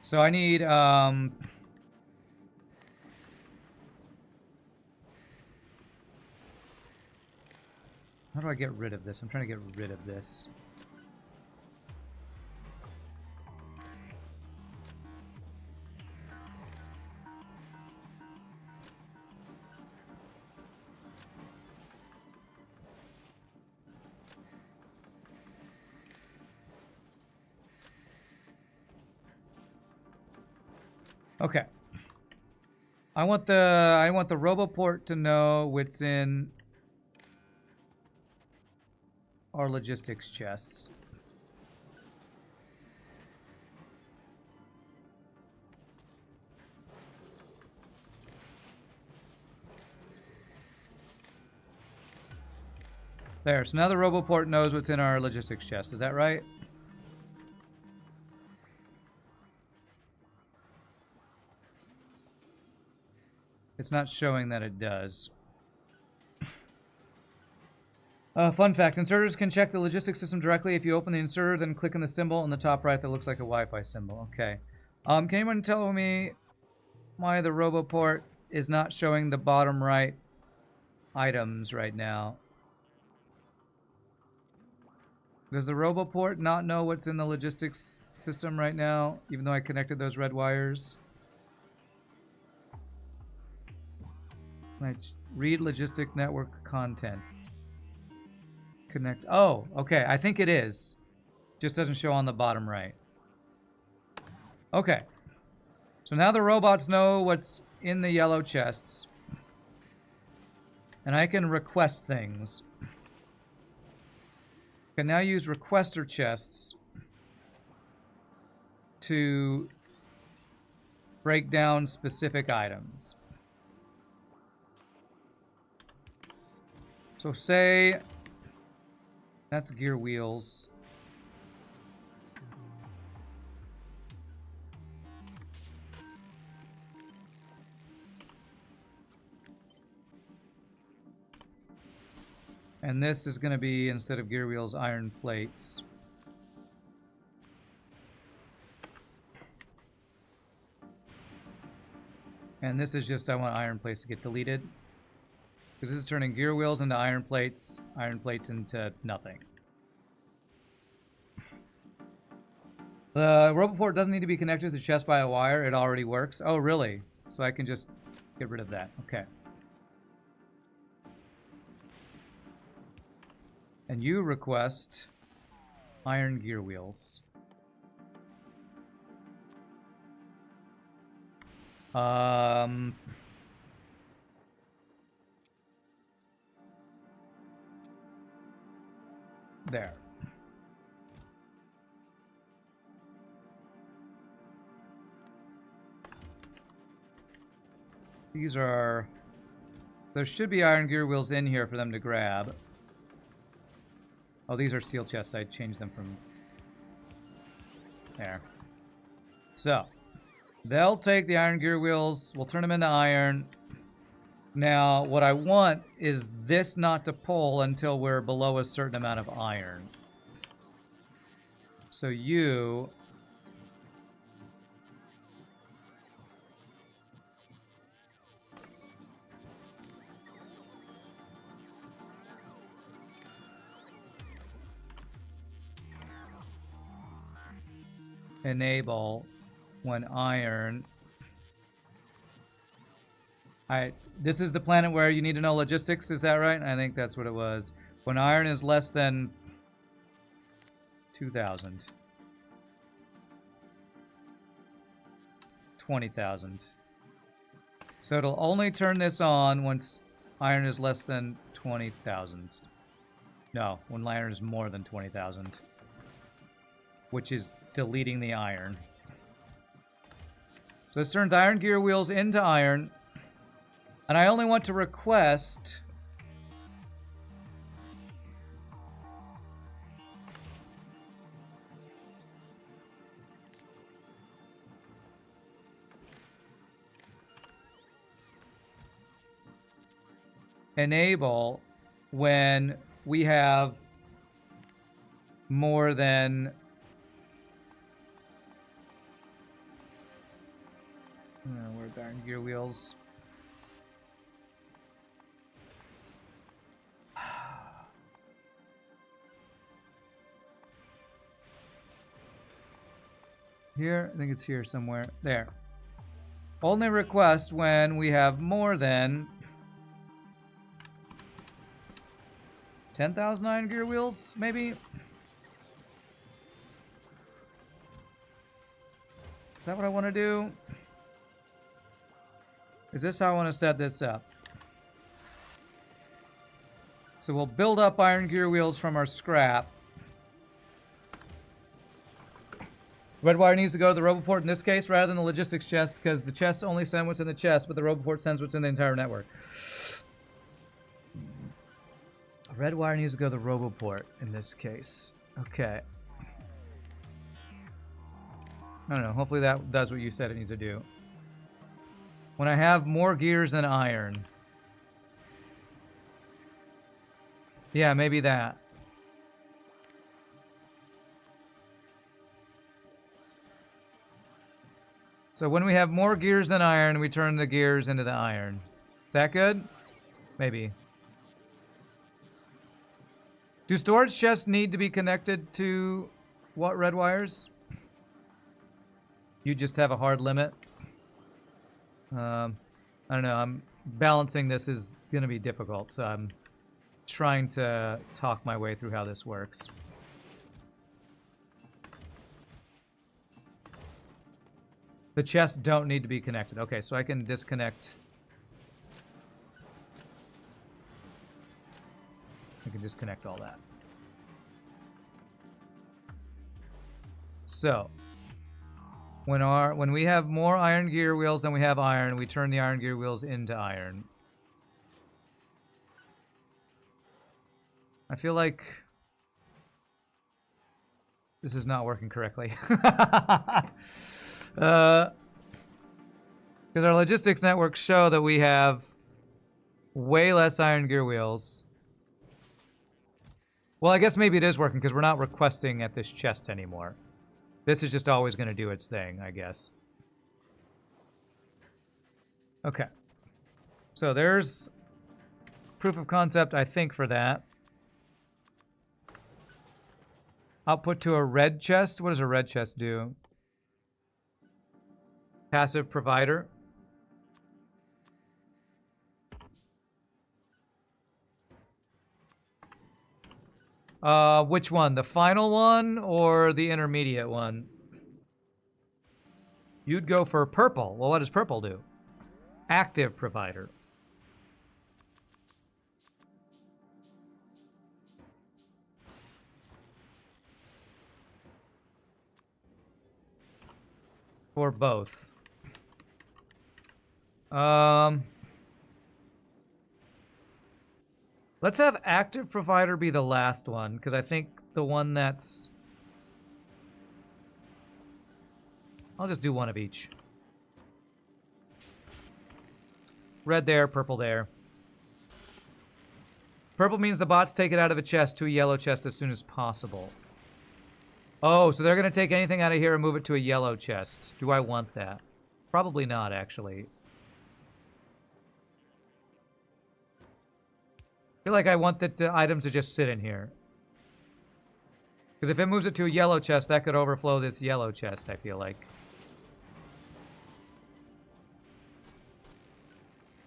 So I need, how do I get rid of this? I'm trying to get rid of this. Okay. I want the Roboport to know what's in our logistics chests. There, so now the Roboport knows what's in our logistics chest. Is that right? It's not showing that it does. Fun fact, inserters can check the logistics system directly. If you open the inserter, then click on the symbol in the top right that looks like a Wi-Fi symbol. Okay. Can anyone tell me why the Roboport is not showing the bottom right items right now? Does the Roboport not know what's in the logistics system right now, even though I connected those red wires? Can I read logistic network contents? Connect. Oh, okay. I think it is. Just doesn't show on the bottom right. Okay. So now the robots know what's in the yellow chests. And I can request things. I can now use requester chests to break down specific items. So say that's gear wheels. And this is going to be, instead of gear wheels, iron plates. And this is just, I want iron plates to get deleted. Because this is turning gear wheels into iron plates into nothing. The Roboport doesn't need to be connected to the chest by a wire. It already works. Oh, really? So I can just get rid of that. Okay. And you request iron gear wheels. There. These are... There should be iron gear wheels in here for them to grab. Oh, these are steel chests. I changed them from... There. So, they'll take the iron gear wheels. We'll turn them into iron. Now, what I want is this not to pull until we're below a certain amount of iron. So you... enable when iron... This is the planet where you need to know logistics, is that right? I think that's what it was. When iron is less than 2,000. 20,000. So it'll only turn this on once iron is less than 20,000. No, when iron is more than 20,000. Which is deleting the iron. So this turns iron gear wheels into iron. And I only want to request enable when we have more than where are iron gear wheels? Here, I think it's here somewhere. There. Only request when we have more than 10,000 iron gear wheels, maybe? Is that what I want to do? Is this how I want to set this up? So we'll build up iron gear wheels from our scrap. Red wire needs to go to the roboport in this case rather than the logistics chest because the chests only send what's in the chest, but the roboport sends what's in the entire network. Red wire needs to go to the roboport in this case. Okay. I don't know. Hopefully that does what you said it needs to do. When I have more gears than iron. Yeah, maybe that. So when we have more gears than iron, we turn the gears into the iron. Is that good? Maybe. Do storage chests need to be connected to what red wires? You just have a hard limit? I don't know. I'm balancing this is going to be difficult, so I'm trying to talk my way through how this works. The chests don't need to be connected. Okay, so I can disconnect. I can disconnect all that. So, when we have more iron gear wheels than we have iron, we turn the iron gear wheels into iron. I feel like this is not working correctly. Because our logistics networks show that we have way less iron gear wheels. Well, I guess maybe it is working because we're not requesting at this chest anymore. This is just always going to do its thing, I guess. Okay. So there's proof of concept, I think, for that. Output to a red chest. What does a red chest do? Passive provider. Which one? The final one or the intermediate one? You'd go for purple. Well, what does purple do? Active provider. For both. Let's have active provider be the last one, because I think the one that's... I'll just do one of each. Red there, purple there. Purple means the bots take it out of a chest to a yellow chest as soon as possible. Oh, so they're going to take anything out of here and move it to a yellow chest. Do I want that? Probably not, actually. I feel like I want the item to just sit in here. Because if it moves it to a yellow chest, that could overflow this yellow chest, I feel like.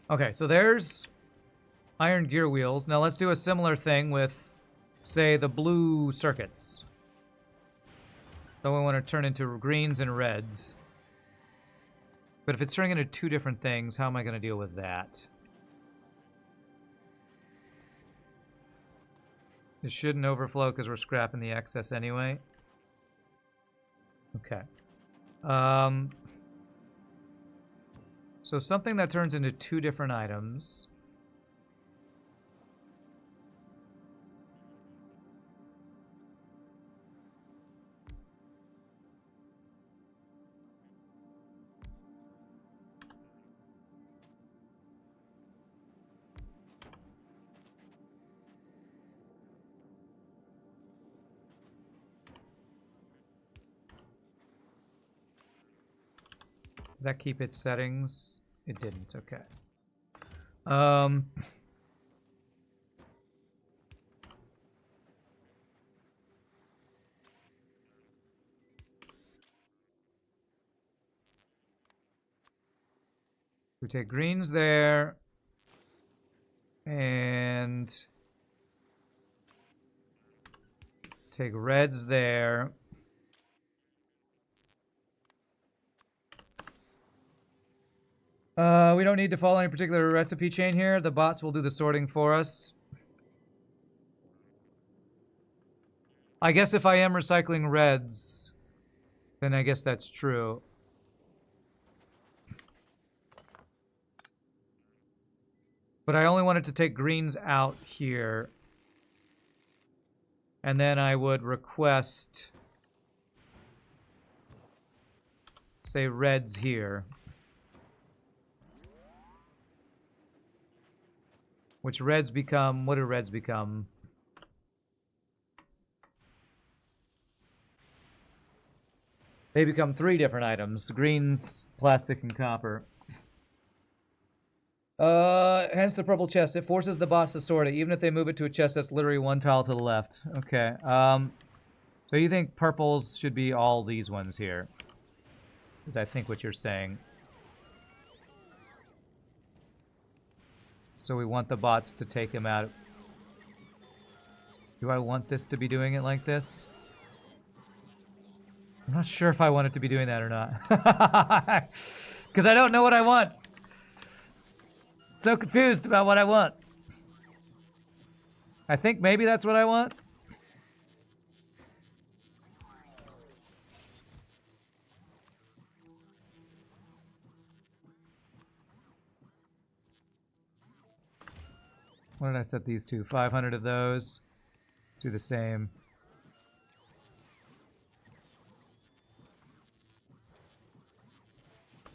Okay, so there's iron gear wheels. Now let's do a similar thing with, say, the blue circuits. So we want to turn into greens and reds. But if it's turning into two different things, how am I going to deal with that? It shouldn't overflow because we're scrapping the excess anyway. Okay. So something that turns into two different items. Did that keep its settings? It didn't, okay. We take greens there. And take reds there. We don't need to follow any particular recipe chain here. The bots will do the sorting for us. I guess if I am recycling reds, then I guess that's true. But I only wanted to take greens out here. And then I would request, say, reds here. Which reds become, what do reds become? They become 3 different items. Greens, plastic, and copper. Hence the purple chest. It forces the bots to sort it, even if they move it to a chest that's literally 1 tile to the left. Okay, so you think purples should be all these ones here? Is I think what you're saying. So we want the bots to take him out. Do I want this to be doing it like this? I'm not sure if I want it to be doing that or not. Because I don't know what I want. So confused about what I want. I think maybe that's what I want. What did I set these to? 500 of those. Do the same.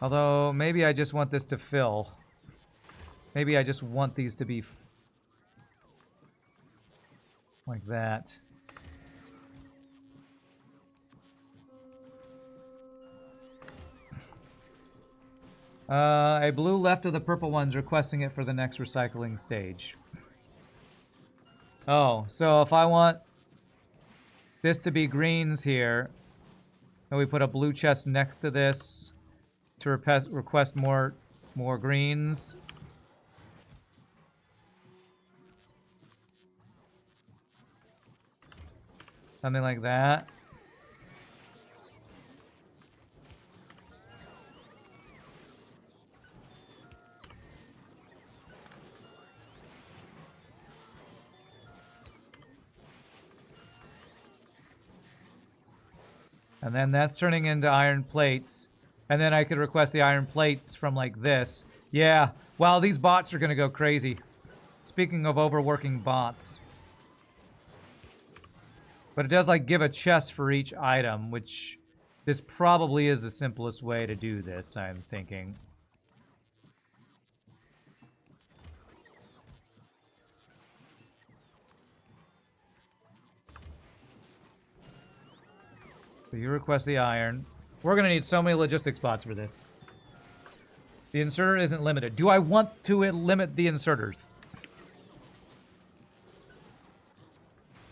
Although, maybe I just want this to fill. Maybe I just want these to be like that. A blue left of the purple ones requesting it for the next recycling stage. Oh, so if I want this to be greens here, and we put a blue chest next to this to request more greens. Something like that. And then that's turning into iron plates. And then I could request the iron plates from like this. Yeah, wow, these bots are going to go crazy. Speaking of overworking bots. But it does like give a chest for each item, which this probably is the simplest way to do this, I'm thinking. So you request the iron. We're going to need so many logistics spots for this. The inserter isn't limited. Do I want to limit the inserters?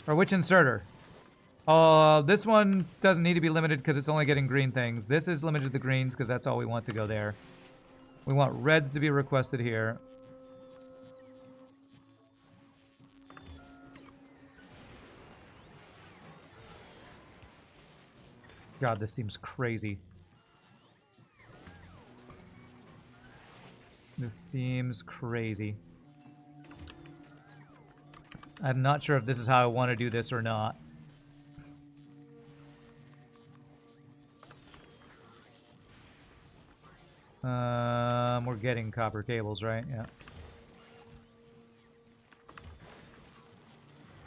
Or which inserter? This one doesn't need to be limited because it's only getting green things. This is limited to the greens because that's all we want to go there. We want reds to be requested here. God, this seems crazy. This seems crazy. I'm not sure if this is how I want to do this or not. We're getting copper cables, right? Yeah.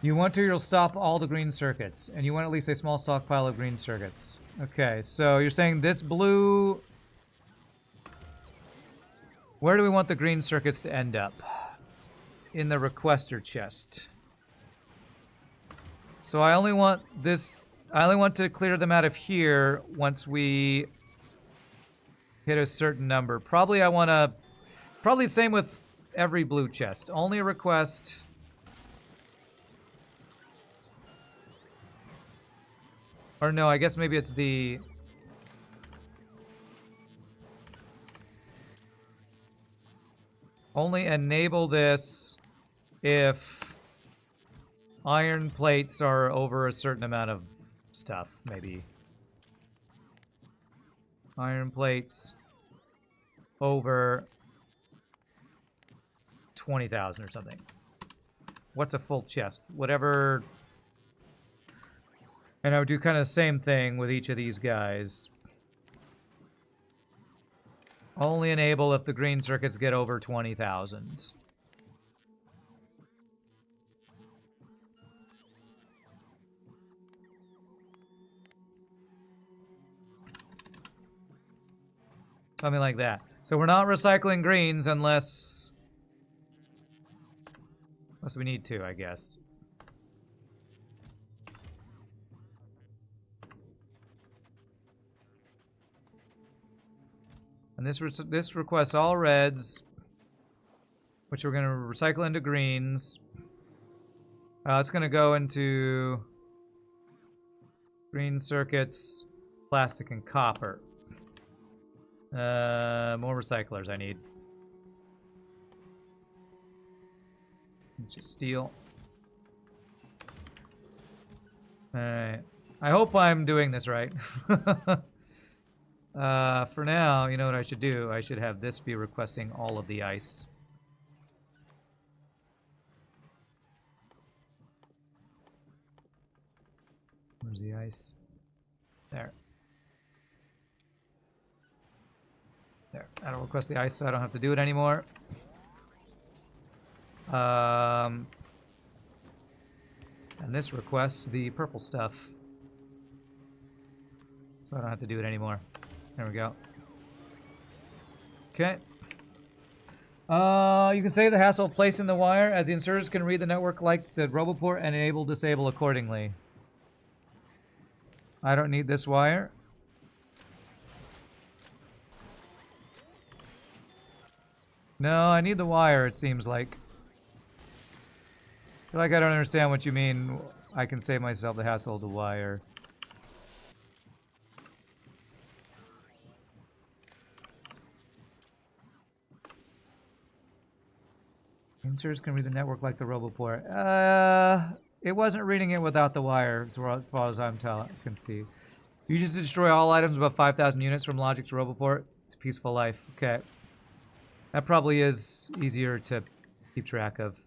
You want to, you'll stop all the green circuits. And you want at least a small stockpile of green circuits. Okay, so you're saying this blue... Where do we want the green circuits to end up? In the requester chest. So I only want this... I only want to clear them out of here once we hit a certain number. Probably I want to... Probably same with every blue chest. Only request... Or no, I guess maybe it's the... Only enable this if iron plates are over a certain amount of stuff, maybe. Iron plates over 20,000 or something. What's a full chest? Whatever. And I would do kind of the same thing with each of these guys. Only enable if the green circuits get over 20,000. Something like that. So we're not recycling greens unless we need to, I guess. And this requests all reds, which we're going to recycle into greens. It's going to go into green circuits, plastic, and copper. More recyclers I need. Just steel. Alright. I hope I'm doing this right. For now, you know what I should do? I should have this be requesting all of the ice. Where's the ice? There. There. That'll request the ice so I don't have to do it anymore. And this requests the purple stuff. So I don't have to do it anymore. There we go. Okay. You can save the hassle of placing the wire, as the inserters can read the network like the roboport and enable disable accordingly. I don't need this wire. No, I need the wire, it seems like. I feel like I don't understand what you mean. I can save myself the hassle of the wire. Inserters can read the network like the roboport. It wasn't reading it without the wire, as far as I can see. You just destroy all items above 5,000 units from logic to roboport. It's a peaceful life. Okay. That probably is easier to keep track of.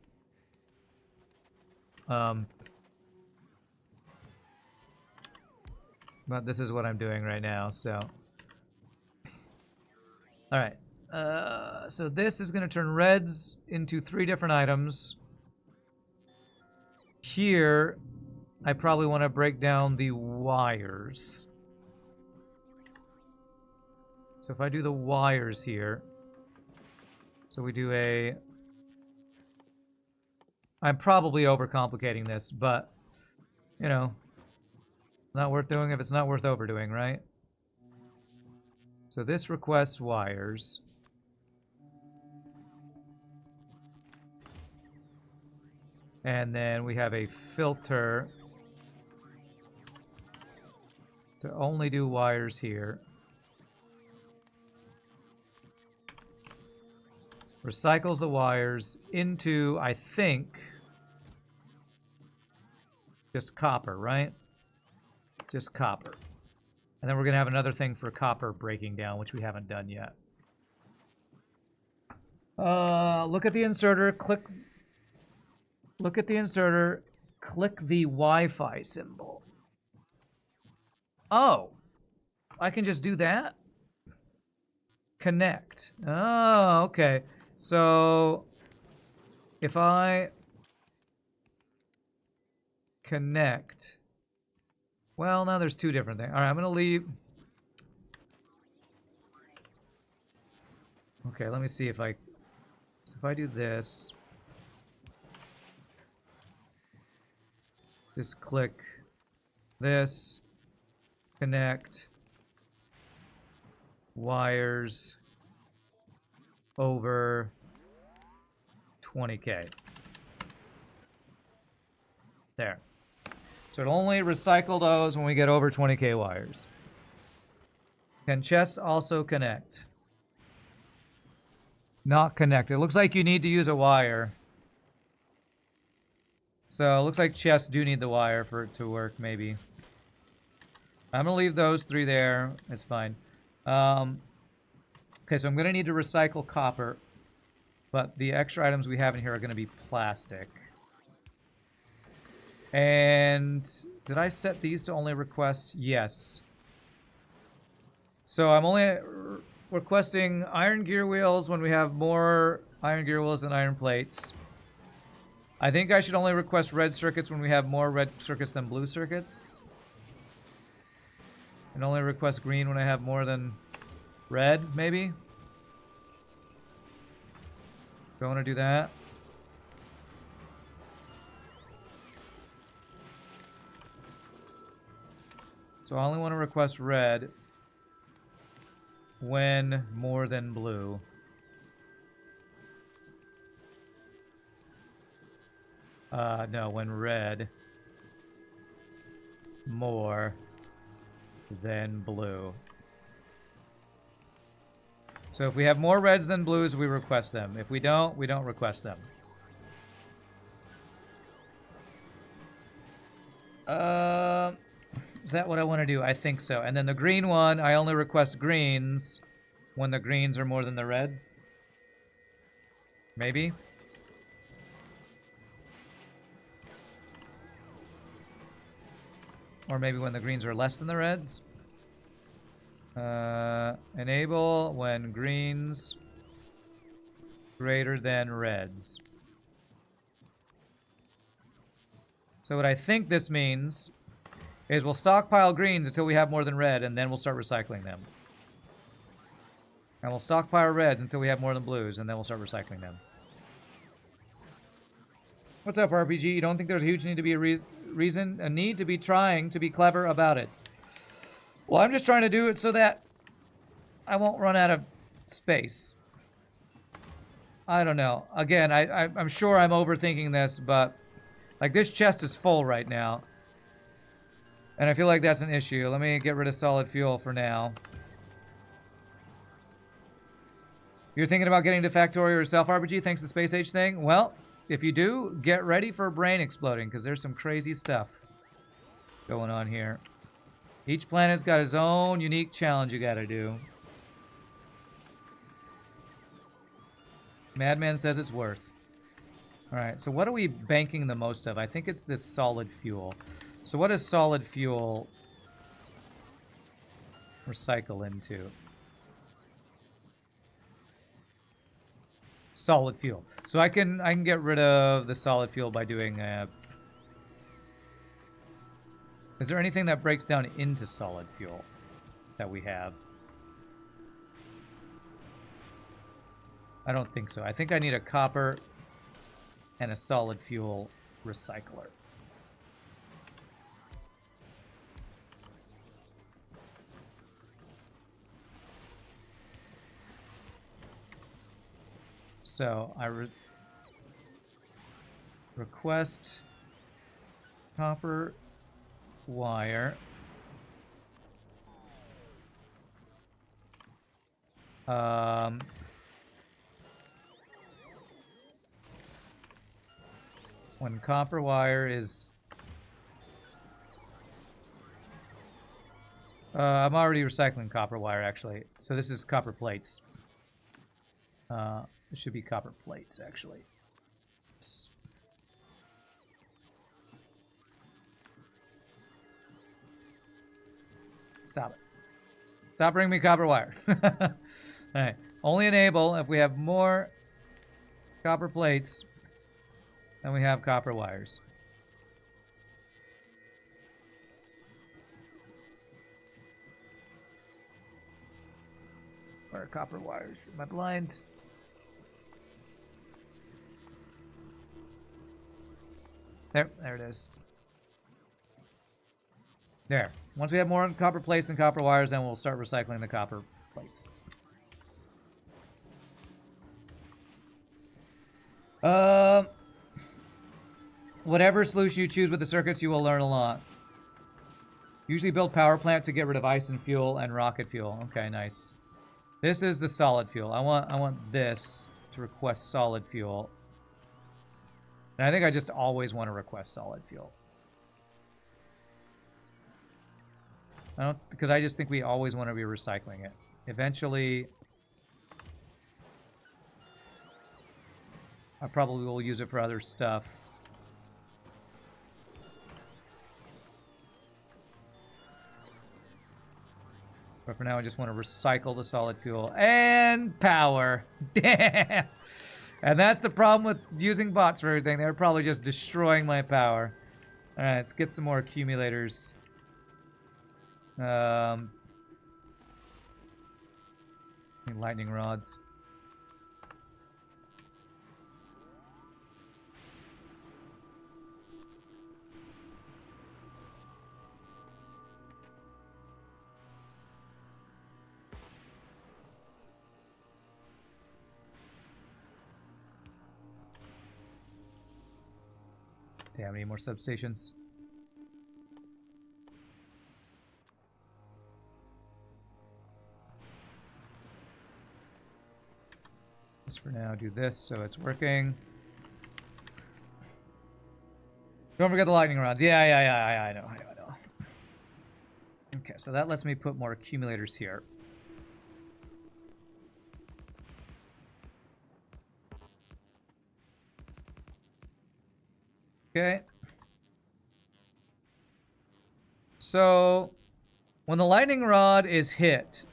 But this is what I'm doing right now, so. Alright. So this is going to turn reds into 3 different items. Here, I probably want to break down the wires. So if I do the wires here, so we do a... I'm probably overcomplicating this, but, you know, not worth doing if it's not worth overdoing, right? So this requests wires. And then we have a filter to only do wires here. Recycles the wires into, I think, just copper, right? Just copper. And then we're going to have another thing for copper breaking down, which we haven't done yet. Look at the inserter, look at the inserter, click the Wi-Fi symbol. Oh, I can just do that? Connect. Oh, okay. So, if I connect... Well, now there's 2 different things. All right, I'm going to leave... Okay, let me see if I... So if I do this... Just click this, connect, wires over 20K. There. So it only recycle those when we get over 20K wires. Can chests also connect? Not connect. It looks like you need to use a wire. So it looks like chests do need the wire for it to work, maybe. I'm going to leave those 3 there. It's fine. Okay, so I'm going to need to recycle copper. But the extra items we have in here are going to be plastic. And did I set these to only request? Yes. So I'm only requesting iron gear wheels when we have more iron gear wheels than iron plates. I think I should only request red circuits when we have more red circuits than blue circuits. And only request green when I have more than red, maybe? Do I want to do that? So I only want to request red when more than blue. No, when red more than blue. So if we have more reds than blues, we request them. If we don't request them. Is that what I want to do? I think so. And then the green one, I only request greens when the greens are more than the reds. Maybe. Or maybe when the greens are less than the reds. Enable when greens greater than reds. So what I think this means is we'll stockpile greens until we have more than red, and then we'll start recycling them. And we'll stockpile reds until we have more than blues, and then we'll start recycling them. What's up, RPG? You don't think there's a huge need to be a need to be trying to be clever about it? Well, I'm just trying to do it so that I won't run out of space. I don't know. Again, I'm sure I'm overthinking this, but like this chest is full right now. And I feel like that's an issue. Let me get rid of solid fuel for now. You're thinking about getting to Factorio yourself, RPG, thanks to the Space Age thing? Well, if you do, get ready for brain exploding, because there's some crazy stuff going on here. Each planet's got its own unique challenge you gotta do. Madman says it's worth. Alright, so what are we banking the most of? I think it's this solid fuel. So what does solid fuel recycle into? Solid fuel. So I can get rid of the solid fuel by doing is there anything that breaks down into solid fuel that we have? I don't think so. I think I need a copper and a solid fuel recycler. So I request copper wire. When copper wire is... I'm already recycling copper wire, actually. So this is copper plates. It should be copper plates, actually. Stop it. Stop bringing me copper wire. Alright. Only enable if we have more copper plates than we have copper wires. Where are copper wires? Am I blind? There it is. There. Once we have more copper plates than copper wires, then we'll start recycling the copper plates. Whatever solution you choose with the circuits, you will learn a lot. Usually build power plant to get rid of ice and fuel and rocket fuel. Okay, nice. This is the solid fuel. I want this to request solid fuel. And I think I just always want to request solid fuel. Because I just think we always want to be recycling it. Eventually, I probably will use it for other stuff. But for now, I just want to recycle the solid fuel. And power. Damn. And that's the problem with using bots for everything. They're probably just destroying my power. Alright, let's get some more accumulators. Lightning rods. Damn, any more substations? Just for now, do this so it's working. Don't forget the lightning rods. Yeah, I know. Okay, so that lets me put more accumulators here. Okay. So, when the lightning rod is hit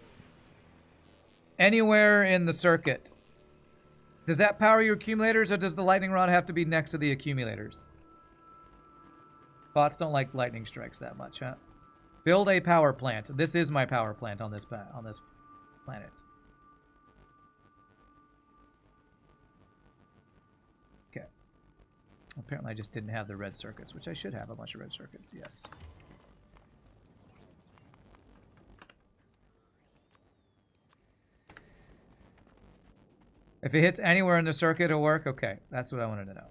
anywhere in the circuit, does that power your accumulators, or does the lightning rod have to be next to the accumulators? Bots don't like lightning strikes that much, huh? Build a power plant. This is my power plant on this planet. Okay. Apparently I just didn't have the red circuits, which I should have a bunch of red circuits, yes. If it hits anywhere in the circuit, it'll work? Okay, that's what I wanted to know.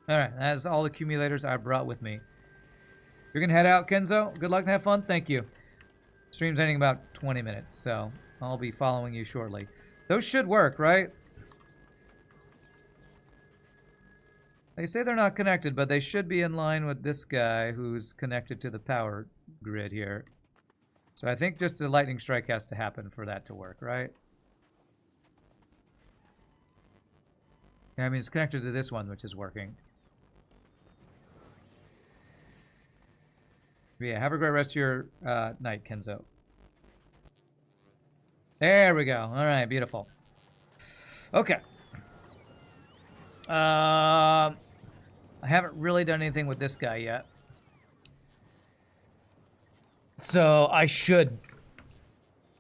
Alright, that's all the accumulators I brought with me. You're gonna head out, Kenzo? Good luck and have fun. Thank you. Stream's ending in about 20 minutes, so I'll be following you shortly. Those should work, right? They say they're not connected, but they should be in line with this guy who's connected to the power grid here. So I think just a lightning strike has to happen for that to work, right? Yeah, I mean, it's connected to this one, which is working. Yeah, have a great rest of your night, Kenzo. There we go. All right, beautiful. Okay. I haven't really done anything with this guy yet. So I should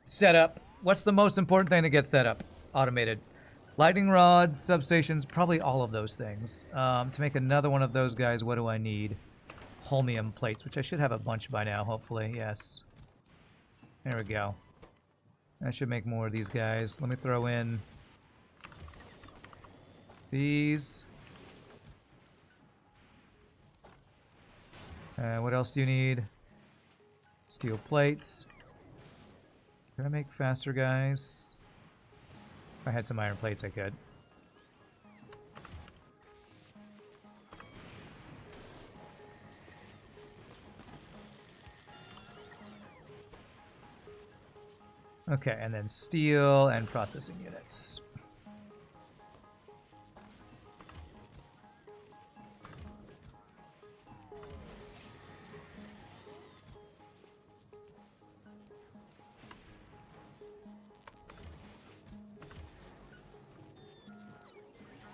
set up. What's the most important thing to get set up? Automated. Lightning rods, substations, probably all of those things. To make another one of those guys, what do I need? Holmium plates, which I should have a bunch by now, hopefully. Yes. There we go. I should make more of these guys. Let me throw in these. What else do you need? Steel plates. Can I make faster guys? If I had some iron plates, I could. Okay, and then steel and processing units.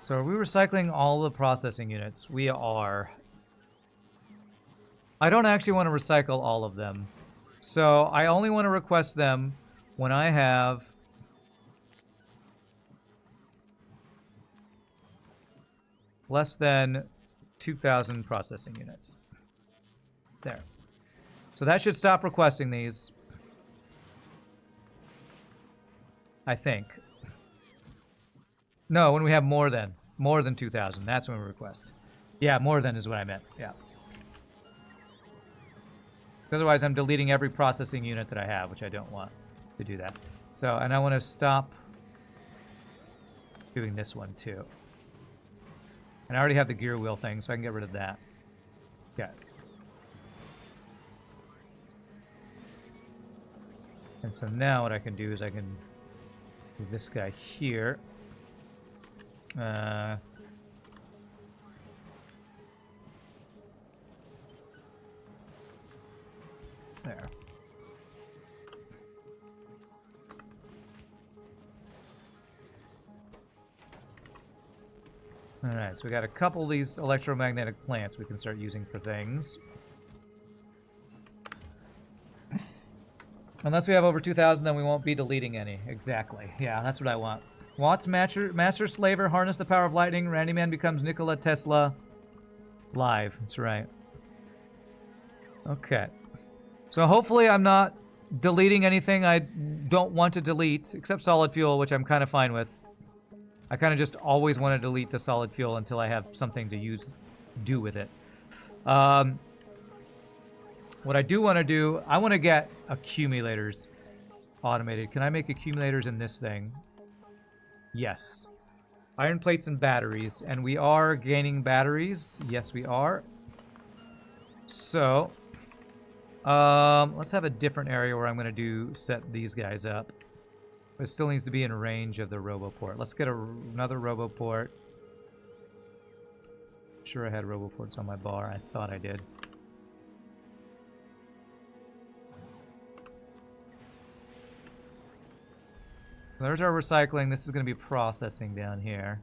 So are we recycling all the processing units? We are. I don't actually want to recycle all of them. So I only want to request them when I have less than 2,000 processing units. There. So that should stop requesting these. I think. No, when we have more than 2,000. That's when we request. Yeah, more than is what I meant. Yeah. Otherwise, I'm deleting every processing unit that I have, which I don't want to do that. So, and I want to stop doing this one too. And I already have the gear wheel thing, so I can get rid of that. Okay. And so now what I can do is I can move this guy here. There. Alright, so we got a couple of these electromagnetic plants we can start using for things. Unless we have over 2,000, then we won't be deleting any. Exactly. Yeah, that's what I want. Watts, Master Slaver, harness the power of lightning. Randy Man becomes Nikola Tesla. Live. That's right. Okay. So hopefully I'm not deleting anything I don't want to delete, except solid fuel, which I'm kind of fine with. I kind of just always want to delete the solid fuel until I have something to do with it. What I do want to do, I want to get accumulators automated. Can I make accumulators in this thing? Yes. Iron plates and batteries. And we are gaining batteries. Yes, we are. So, let's have a different area where I'm going to set these guys up. But it still needs to be in range of the RoboPort. Let's get another RoboPort. Sure I had RoboPorts on my bar. I thought I did. There's our recycling. This is going to be processing down here.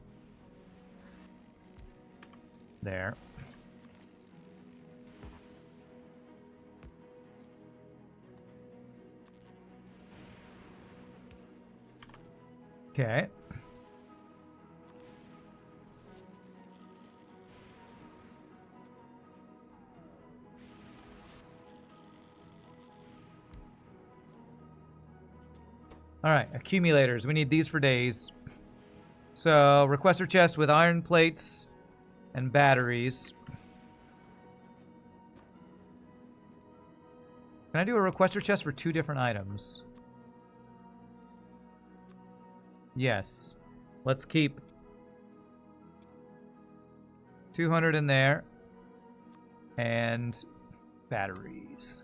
There. Okay. Alright, accumulators. We need these for days. So, requester chest with iron plates and batteries. Can I do a requester chest for 2 different items? Yes. Let's keep 200 in there. And batteries.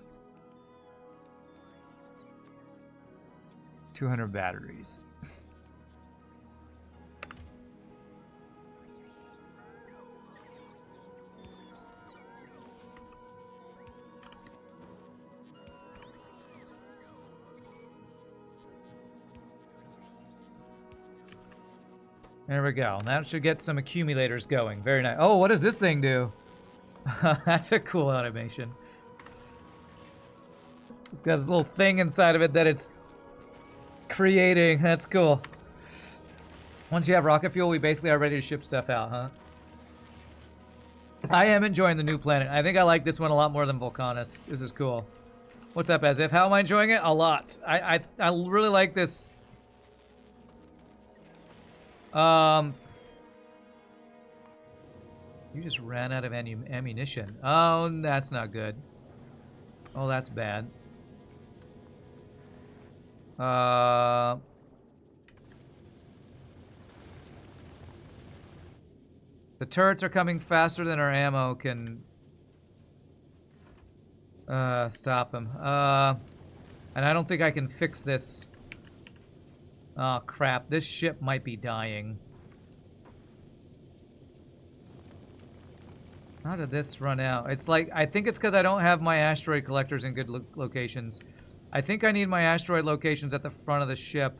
200 batteries. There we go. That should get some accumulators going. Very nice. Oh, what does this thing do? That's a cool automation. It's got this little thing inside of it that it's creating. That's cool. Once you have rocket fuel, we basically are ready to ship stuff out, huh? I am enjoying the new planet. I think I like this one a lot more than Vulcanus. This is cool. What's up, As If? How am I enjoying it? A lot. I really like this. You just ran out of ammunition. Oh, that's not good. Oh, that's bad. The turrets are coming faster than our ammo can stop them. And I don't think I can fix this. Oh, crap. This ship might be dying. How did this run out? It's like, I think it's because I don't have my asteroid collectors in good locations. I think I need my asteroid locations at the front of the ship.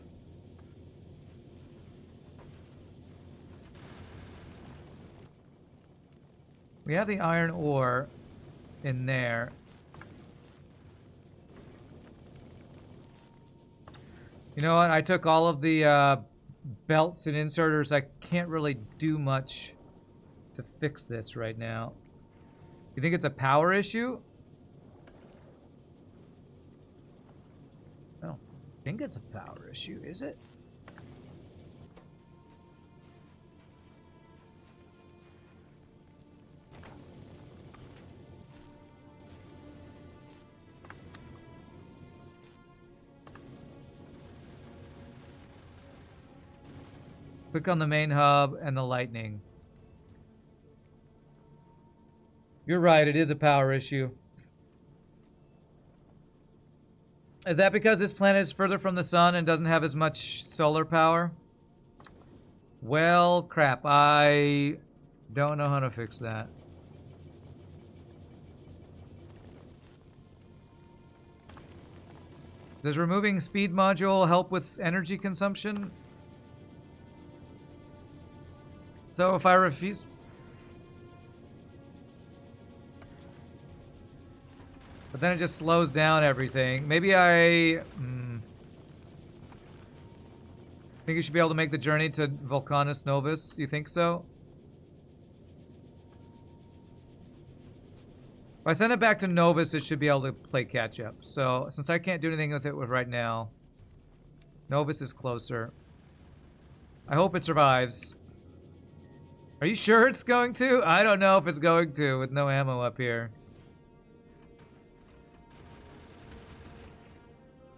We have the iron ore in there. You know what? I took all of the belts and inserters. I can't really do much to fix this right now. You think it's a power issue? I don't think it's a power issue, is it? Click on the main hub and the lightning. You're right, it is a power issue. Is that because this planet is further from the sun and doesn't have as much solar power? Well, crap. I don't know how to fix that. Does removing speed module help with energy consumption? So if I refuse... But then it just slows down everything. Maybe I... think you should be able to make the journey to Vulcanus Novus. You think so? If I send it back to Novus, it should be able to play catch up. So, since I can't do anything with it right now, Novus is closer. I hope it survives. Are you sure it's going to? I don't know if it's going to with no ammo up here.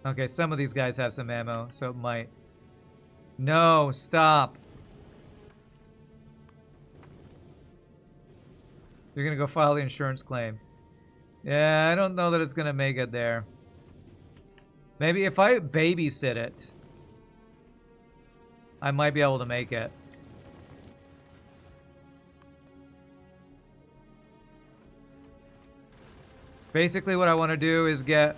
Okay, some of these guys have some ammo, so it might. No, stop. You're gonna go file the insurance claim. Yeah, I don't know that it's gonna make it there. Maybe if I babysit it, I might be able to make it. Basically what I want to do is get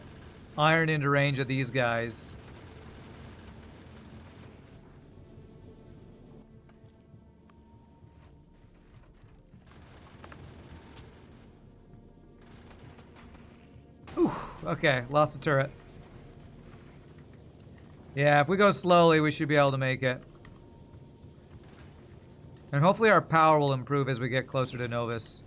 iron into range of these guys. Ooh, okay, lost the turret. Yeah, if we go slowly, we should be able to make it. And hopefully our power will improve as we get closer to Novus.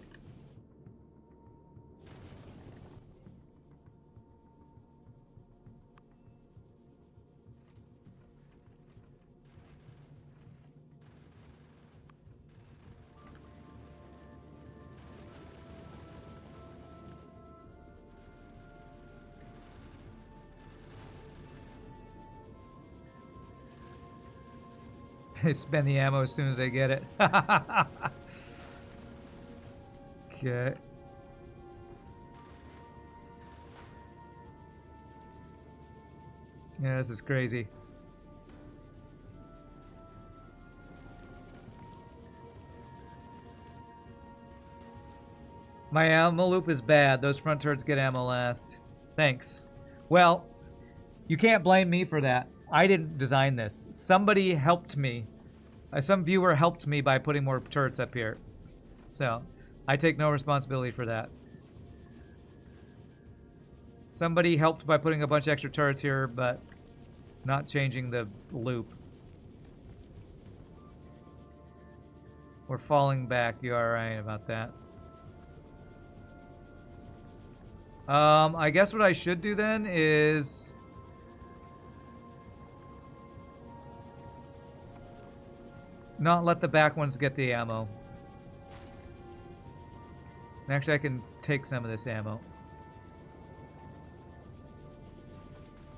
They spend the ammo as soon as they get it. Okay. Yeah, this is crazy. My ammo loop is bad. Those front turrets get ammo last. Thanks. Well, you can't blame me for that. I didn't design this. Somebody helped me. Some viewer helped me by putting more turrets up here. So, I take no responsibility for that. Somebody helped by putting a bunch of extra turrets here, but not changing the loop. We're falling back. You are right about that. I guess what I should do then is... not let the back ones get the ammo. Actually, I can take some of this ammo.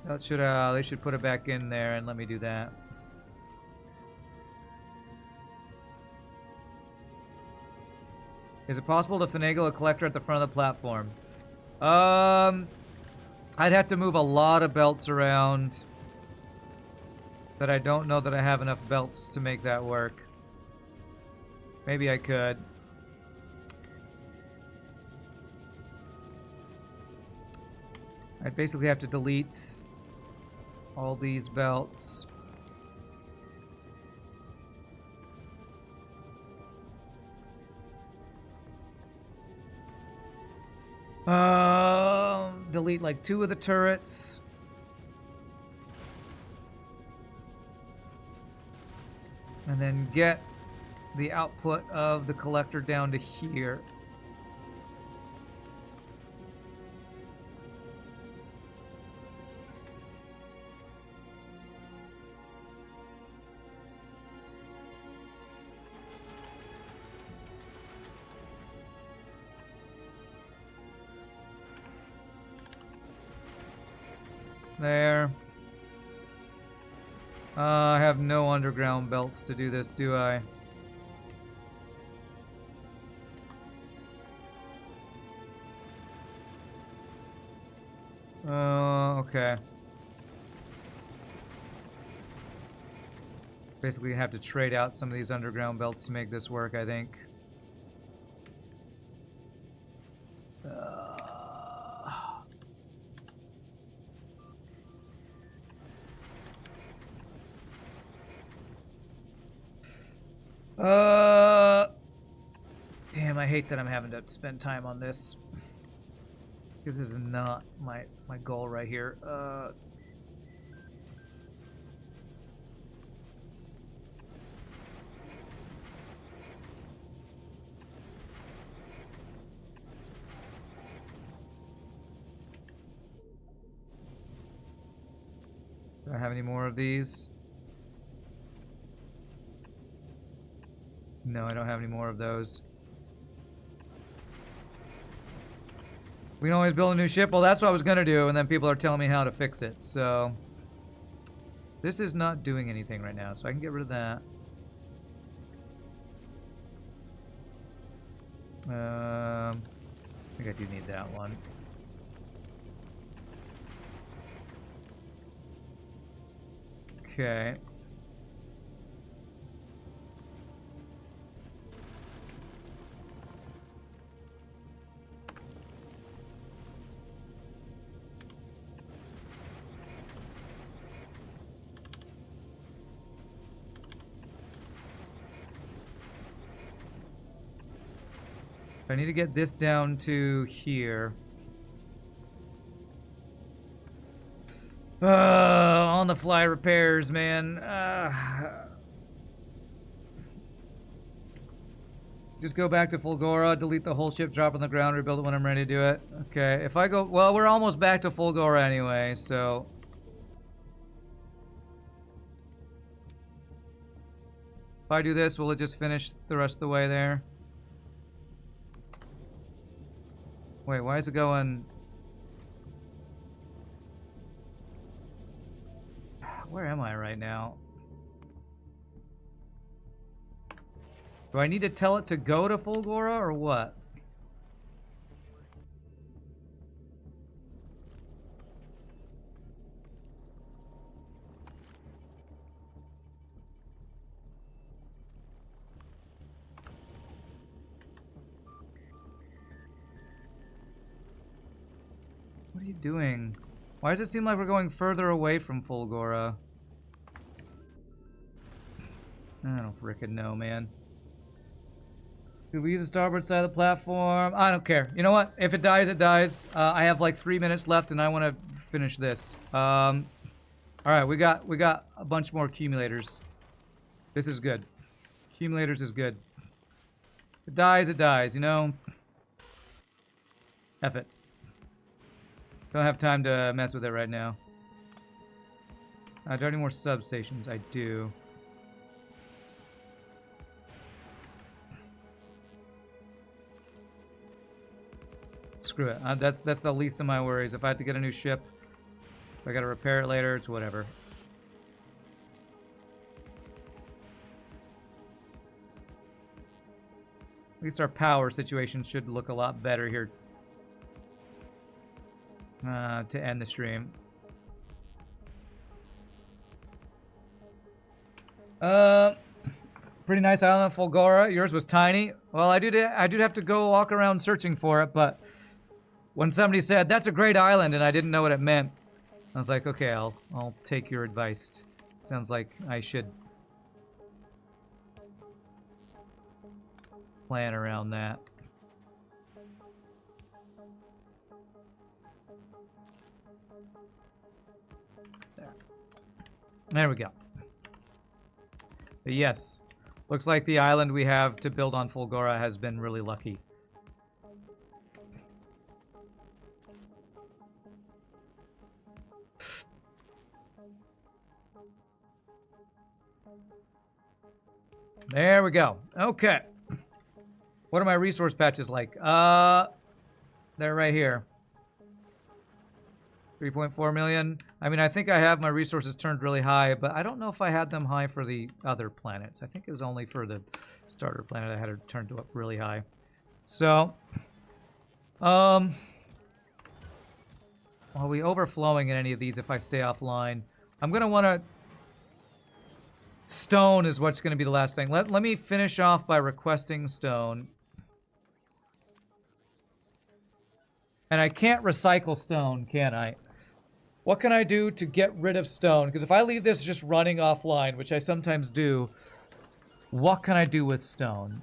That should, they should put it back in there and let me do that. Is it possible to finagle a collector at the front of the platform? I'd have to move a lot of belts around. But I don't know that I have enough belts to make that work. Maybe I could. I'd basically have to delete all these belts. Delete like 2 of the turrets. And then get the output of the collector down to here. There. I have no underground belts to do this, do I? Okay. Basically, have to trade out some of these underground belts to make this work, I think. Damn, I hate that I'm having to spend time on this. Because this is not my goal right here. Do I have any more of these? No, I don't have any more of those. We can always build a new ship. Well, that's what I was gonna do, and then people are telling me how to fix it, so... This is not doing anything right now, so I can get rid of that. I think I do need that one. Okay. I need to get this down to here. On the fly repairs, man. Just go back to Fulgora, delete the whole ship, drop on the ground, rebuild it when I'm ready to do it. Okay, if I go... Well, we're almost back to Fulgora anyway, so... If I do this, will it just finish the rest of the way there? Wait, why is it going... Where am I right now? Do I need to tell it to go to Fulgora or what? What are you doing? Why does it seem like we're going further away from Fulgora? I don't frickin' know, man. Could we use the starboard side of the platform? I don't care. You know what? If it dies, it dies. I have like 3 minutes left, and I want to finish this. All right, we got a bunch more accumulators. This is good. Accumulators is good. If it dies, you know? F it. Don't have time to mess with it right now. Do I have any more substations? I do. Screw it. That's the least of my worries. If I have to get a new ship, if I gotta repair it later, it's whatever. At least our power situation should look a lot better here. To end the stream. Pretty nice island, Fulgora. Yours was tiny. Well, I did have to go walk around searching for it, but when somebody said that's a great island and I didn't know what it meant, I was like, okay, I'll take your advice. Sounds like I should plan around that. There we go. But yes. Looks like the island we have to build on Fulgora has been really lucky. There we go. Okay. What are my resource patches like? They're right here. 3.4 million. I mean, I think I have my resources turned really high, but I don't know if I had them high for the other planets. I think it was only for the starter planet I had it turned up really high. So, are we overflowing in any of these if I stay offline? I'm going to want to... Stone is what's going to be the last thing. Let me finish off by requesting stone. And I can't recycle stone, can I? What can I do to get rid of stone? Because if I leave this just running offline, which I sometimes do, what can I do with stone?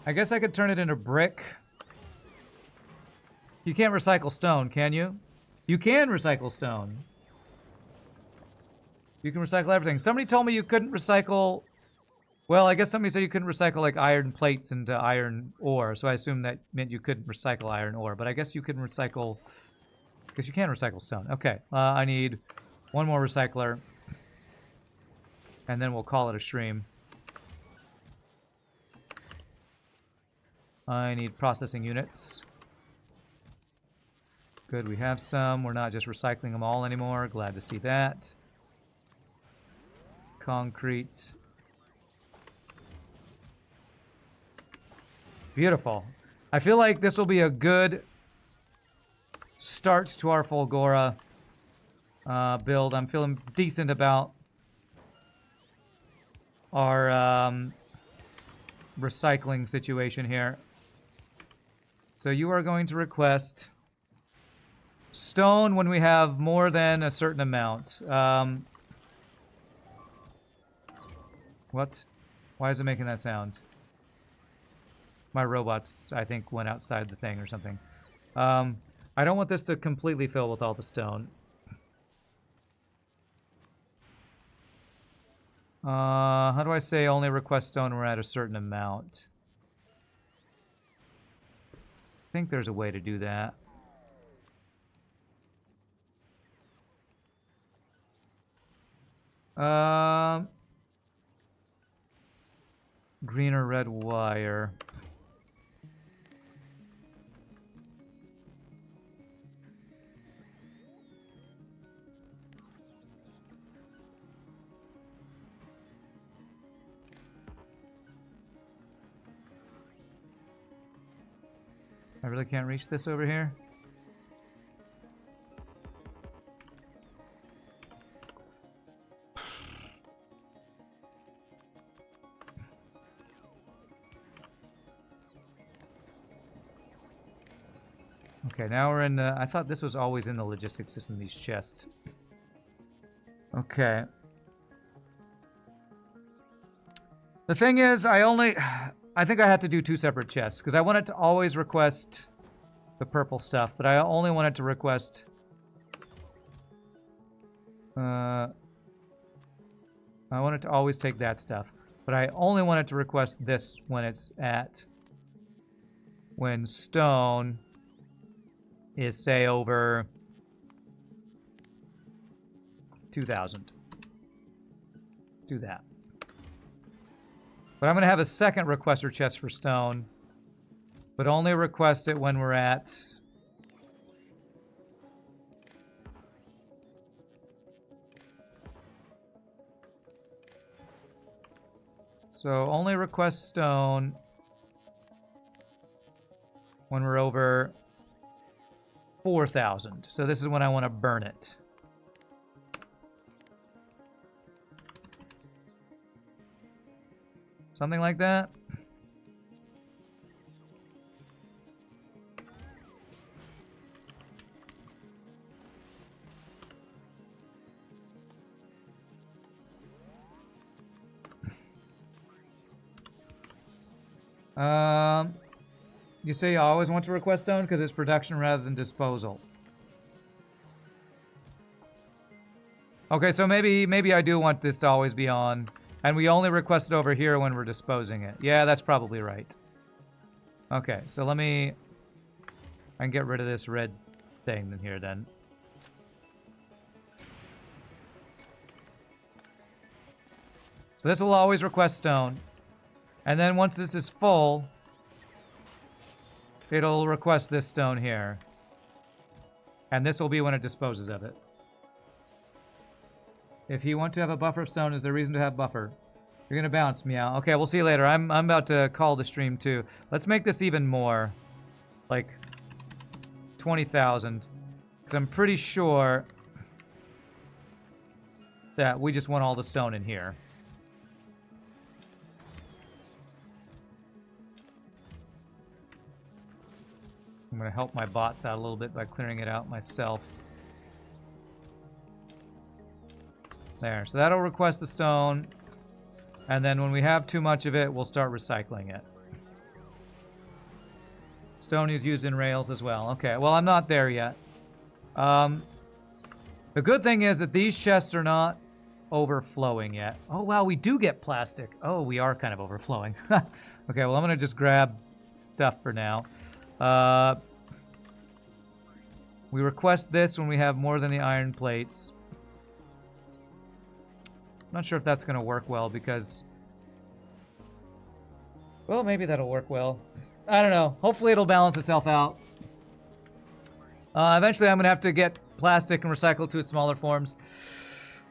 I guess I could turn it into brick. You can't recycle stone, can you? You can recycle stone. You can recycle everything. Somebody told me you couldn't recycle... Well, I guess somebody said you couldn't recycle, like, iron plates into iron ore, so I assume that meant you couldn't recycle iron ore, but I guess you can recycle... I guess you can recycle stone. Okay, I need one more recycler, and then we'll call it a stream. I need processing units. Good, we have some. We're not just recycling them all anymore. Glad to see that. Concrete. Beautiful. I feel like this will be a good start to our Fulgora build. I'm feeling decent about our recycling situation here. So you are going to request stone when we have more than a certain amount. What? Why is it making that sound? My robots, I think, went outside the thing or something. I don't want this to completely fill with all the stone. How do I say only request stone when we're at a certain amount? I think there's a way to do that. Green or red wire. I really can't reach this over here. Okay, now we're in the... I thought this was always in the logistics system, these chests. Okay. The thing is, I think I have to do 2 separate chests, because I wanted to always request the purple stuff, but I only wanted to request... I wanted to always take that stuff, but I only wanted to request this when it's at... When stone is, say, over 2,000. Let's do that. But I'm going to have a second requester chest for stone, but only request it when we're at... So only request stone when we're over 4,000. So this is when I want to burn it. Something like that. You say you always want to request stone because it's production rather than disposal. Okay, so maybe I do want this to always be on. And we only request it over here when we're disposing it. Yeah, that's probably right. Okay, so let me... I can get rid of this red thing in here then. So this will always request stone. And then once this is full, it'll request this stone here. And this will be when it disposes of it. If you want to have a buffer stone, is there reason to have buffer? You're gonna bounce, meow. Okay, we'll see you later. I'm about to call the stream too. Let's make this even more. Like 20,000. Because I'm pretty sure that we just want all the stone in here. I'm gonna help my bots out a little bit by clearing it out myself. There, so that'll request the stone. And then when we have too much of it, we'll start recycling it. Stone is used in rails as well. Okay, well, I'm not there yet. The good thing is that these chests are not overflowing yet. Oh, wow, we do get plastic. Oh, we are kind of overflowing. Okay, well, I'm going to just grab stuff for now. We request this when we have more than the iron plates. Not sure if that's going to work well because... Well, maybe that'll work well. I don't know. Hopefully it'll balance itself out. Eventually I'm going to have to get plastic and recycle to its smaller forms.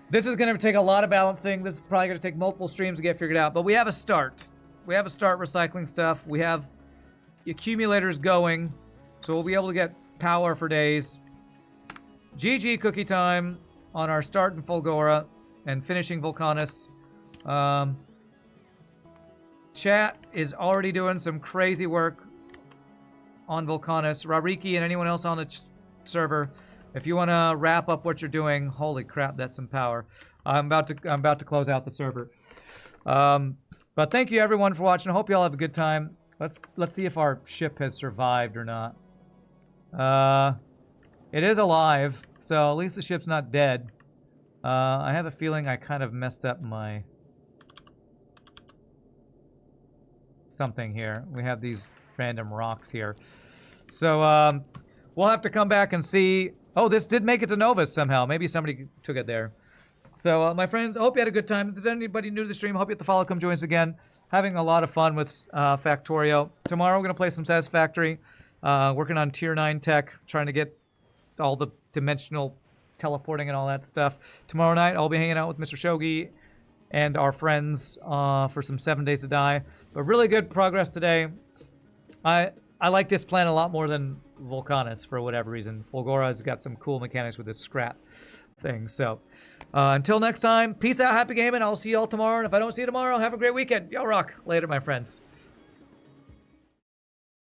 This is going to take a lot of balancing. This is probably going to take multiple streams to get figured out. But we have a start. We have a start recycling stuff. We have the accumulators going. So we'll be able to get power for days. GG cookie time on our start in Fulgora. And finishing Vulcanus. Chat is already doing some crazy work on Vulcanus. Rariki and anyone else on the server, if you want to wrap up what you're doing, holy crap, that's some power. I'm about to close out the server. But thank you everyone for watching. I hope you all have a good time. Let's see if our ship has survived or not. It is alive, so at least the ship's not dead. I have a feeling I kind of messed up my something here. We have these random rocks here. So, we'll have to come back and see. Oh, this did make it to Novus somehow. Maybe somebody took it there. So, my friends, I hope you had a good time. If there's anybody new to the stream, I hope you hit the follow. Come join us again. Having a lot of fun with Factorio. Tomorrow, we're going to play some Satisfactory. Working on Tier 9 tech. Trying to get all the dimensional teleporting and all that stuff. Tomorrow night, I'll be hanging out with Mr. Shogi and our friends for some 7 Days to Die. But really good progress today. I like this plan a lot more than Vulcanus for whatever reason. Fulgora's got some cool mechanics with this scrap thing. So until next time, peace out, happy gaming. I'll see you all tomorrow. And if I don't see you tomorrow, have a great weekend. Yo, rock. Later, my friends.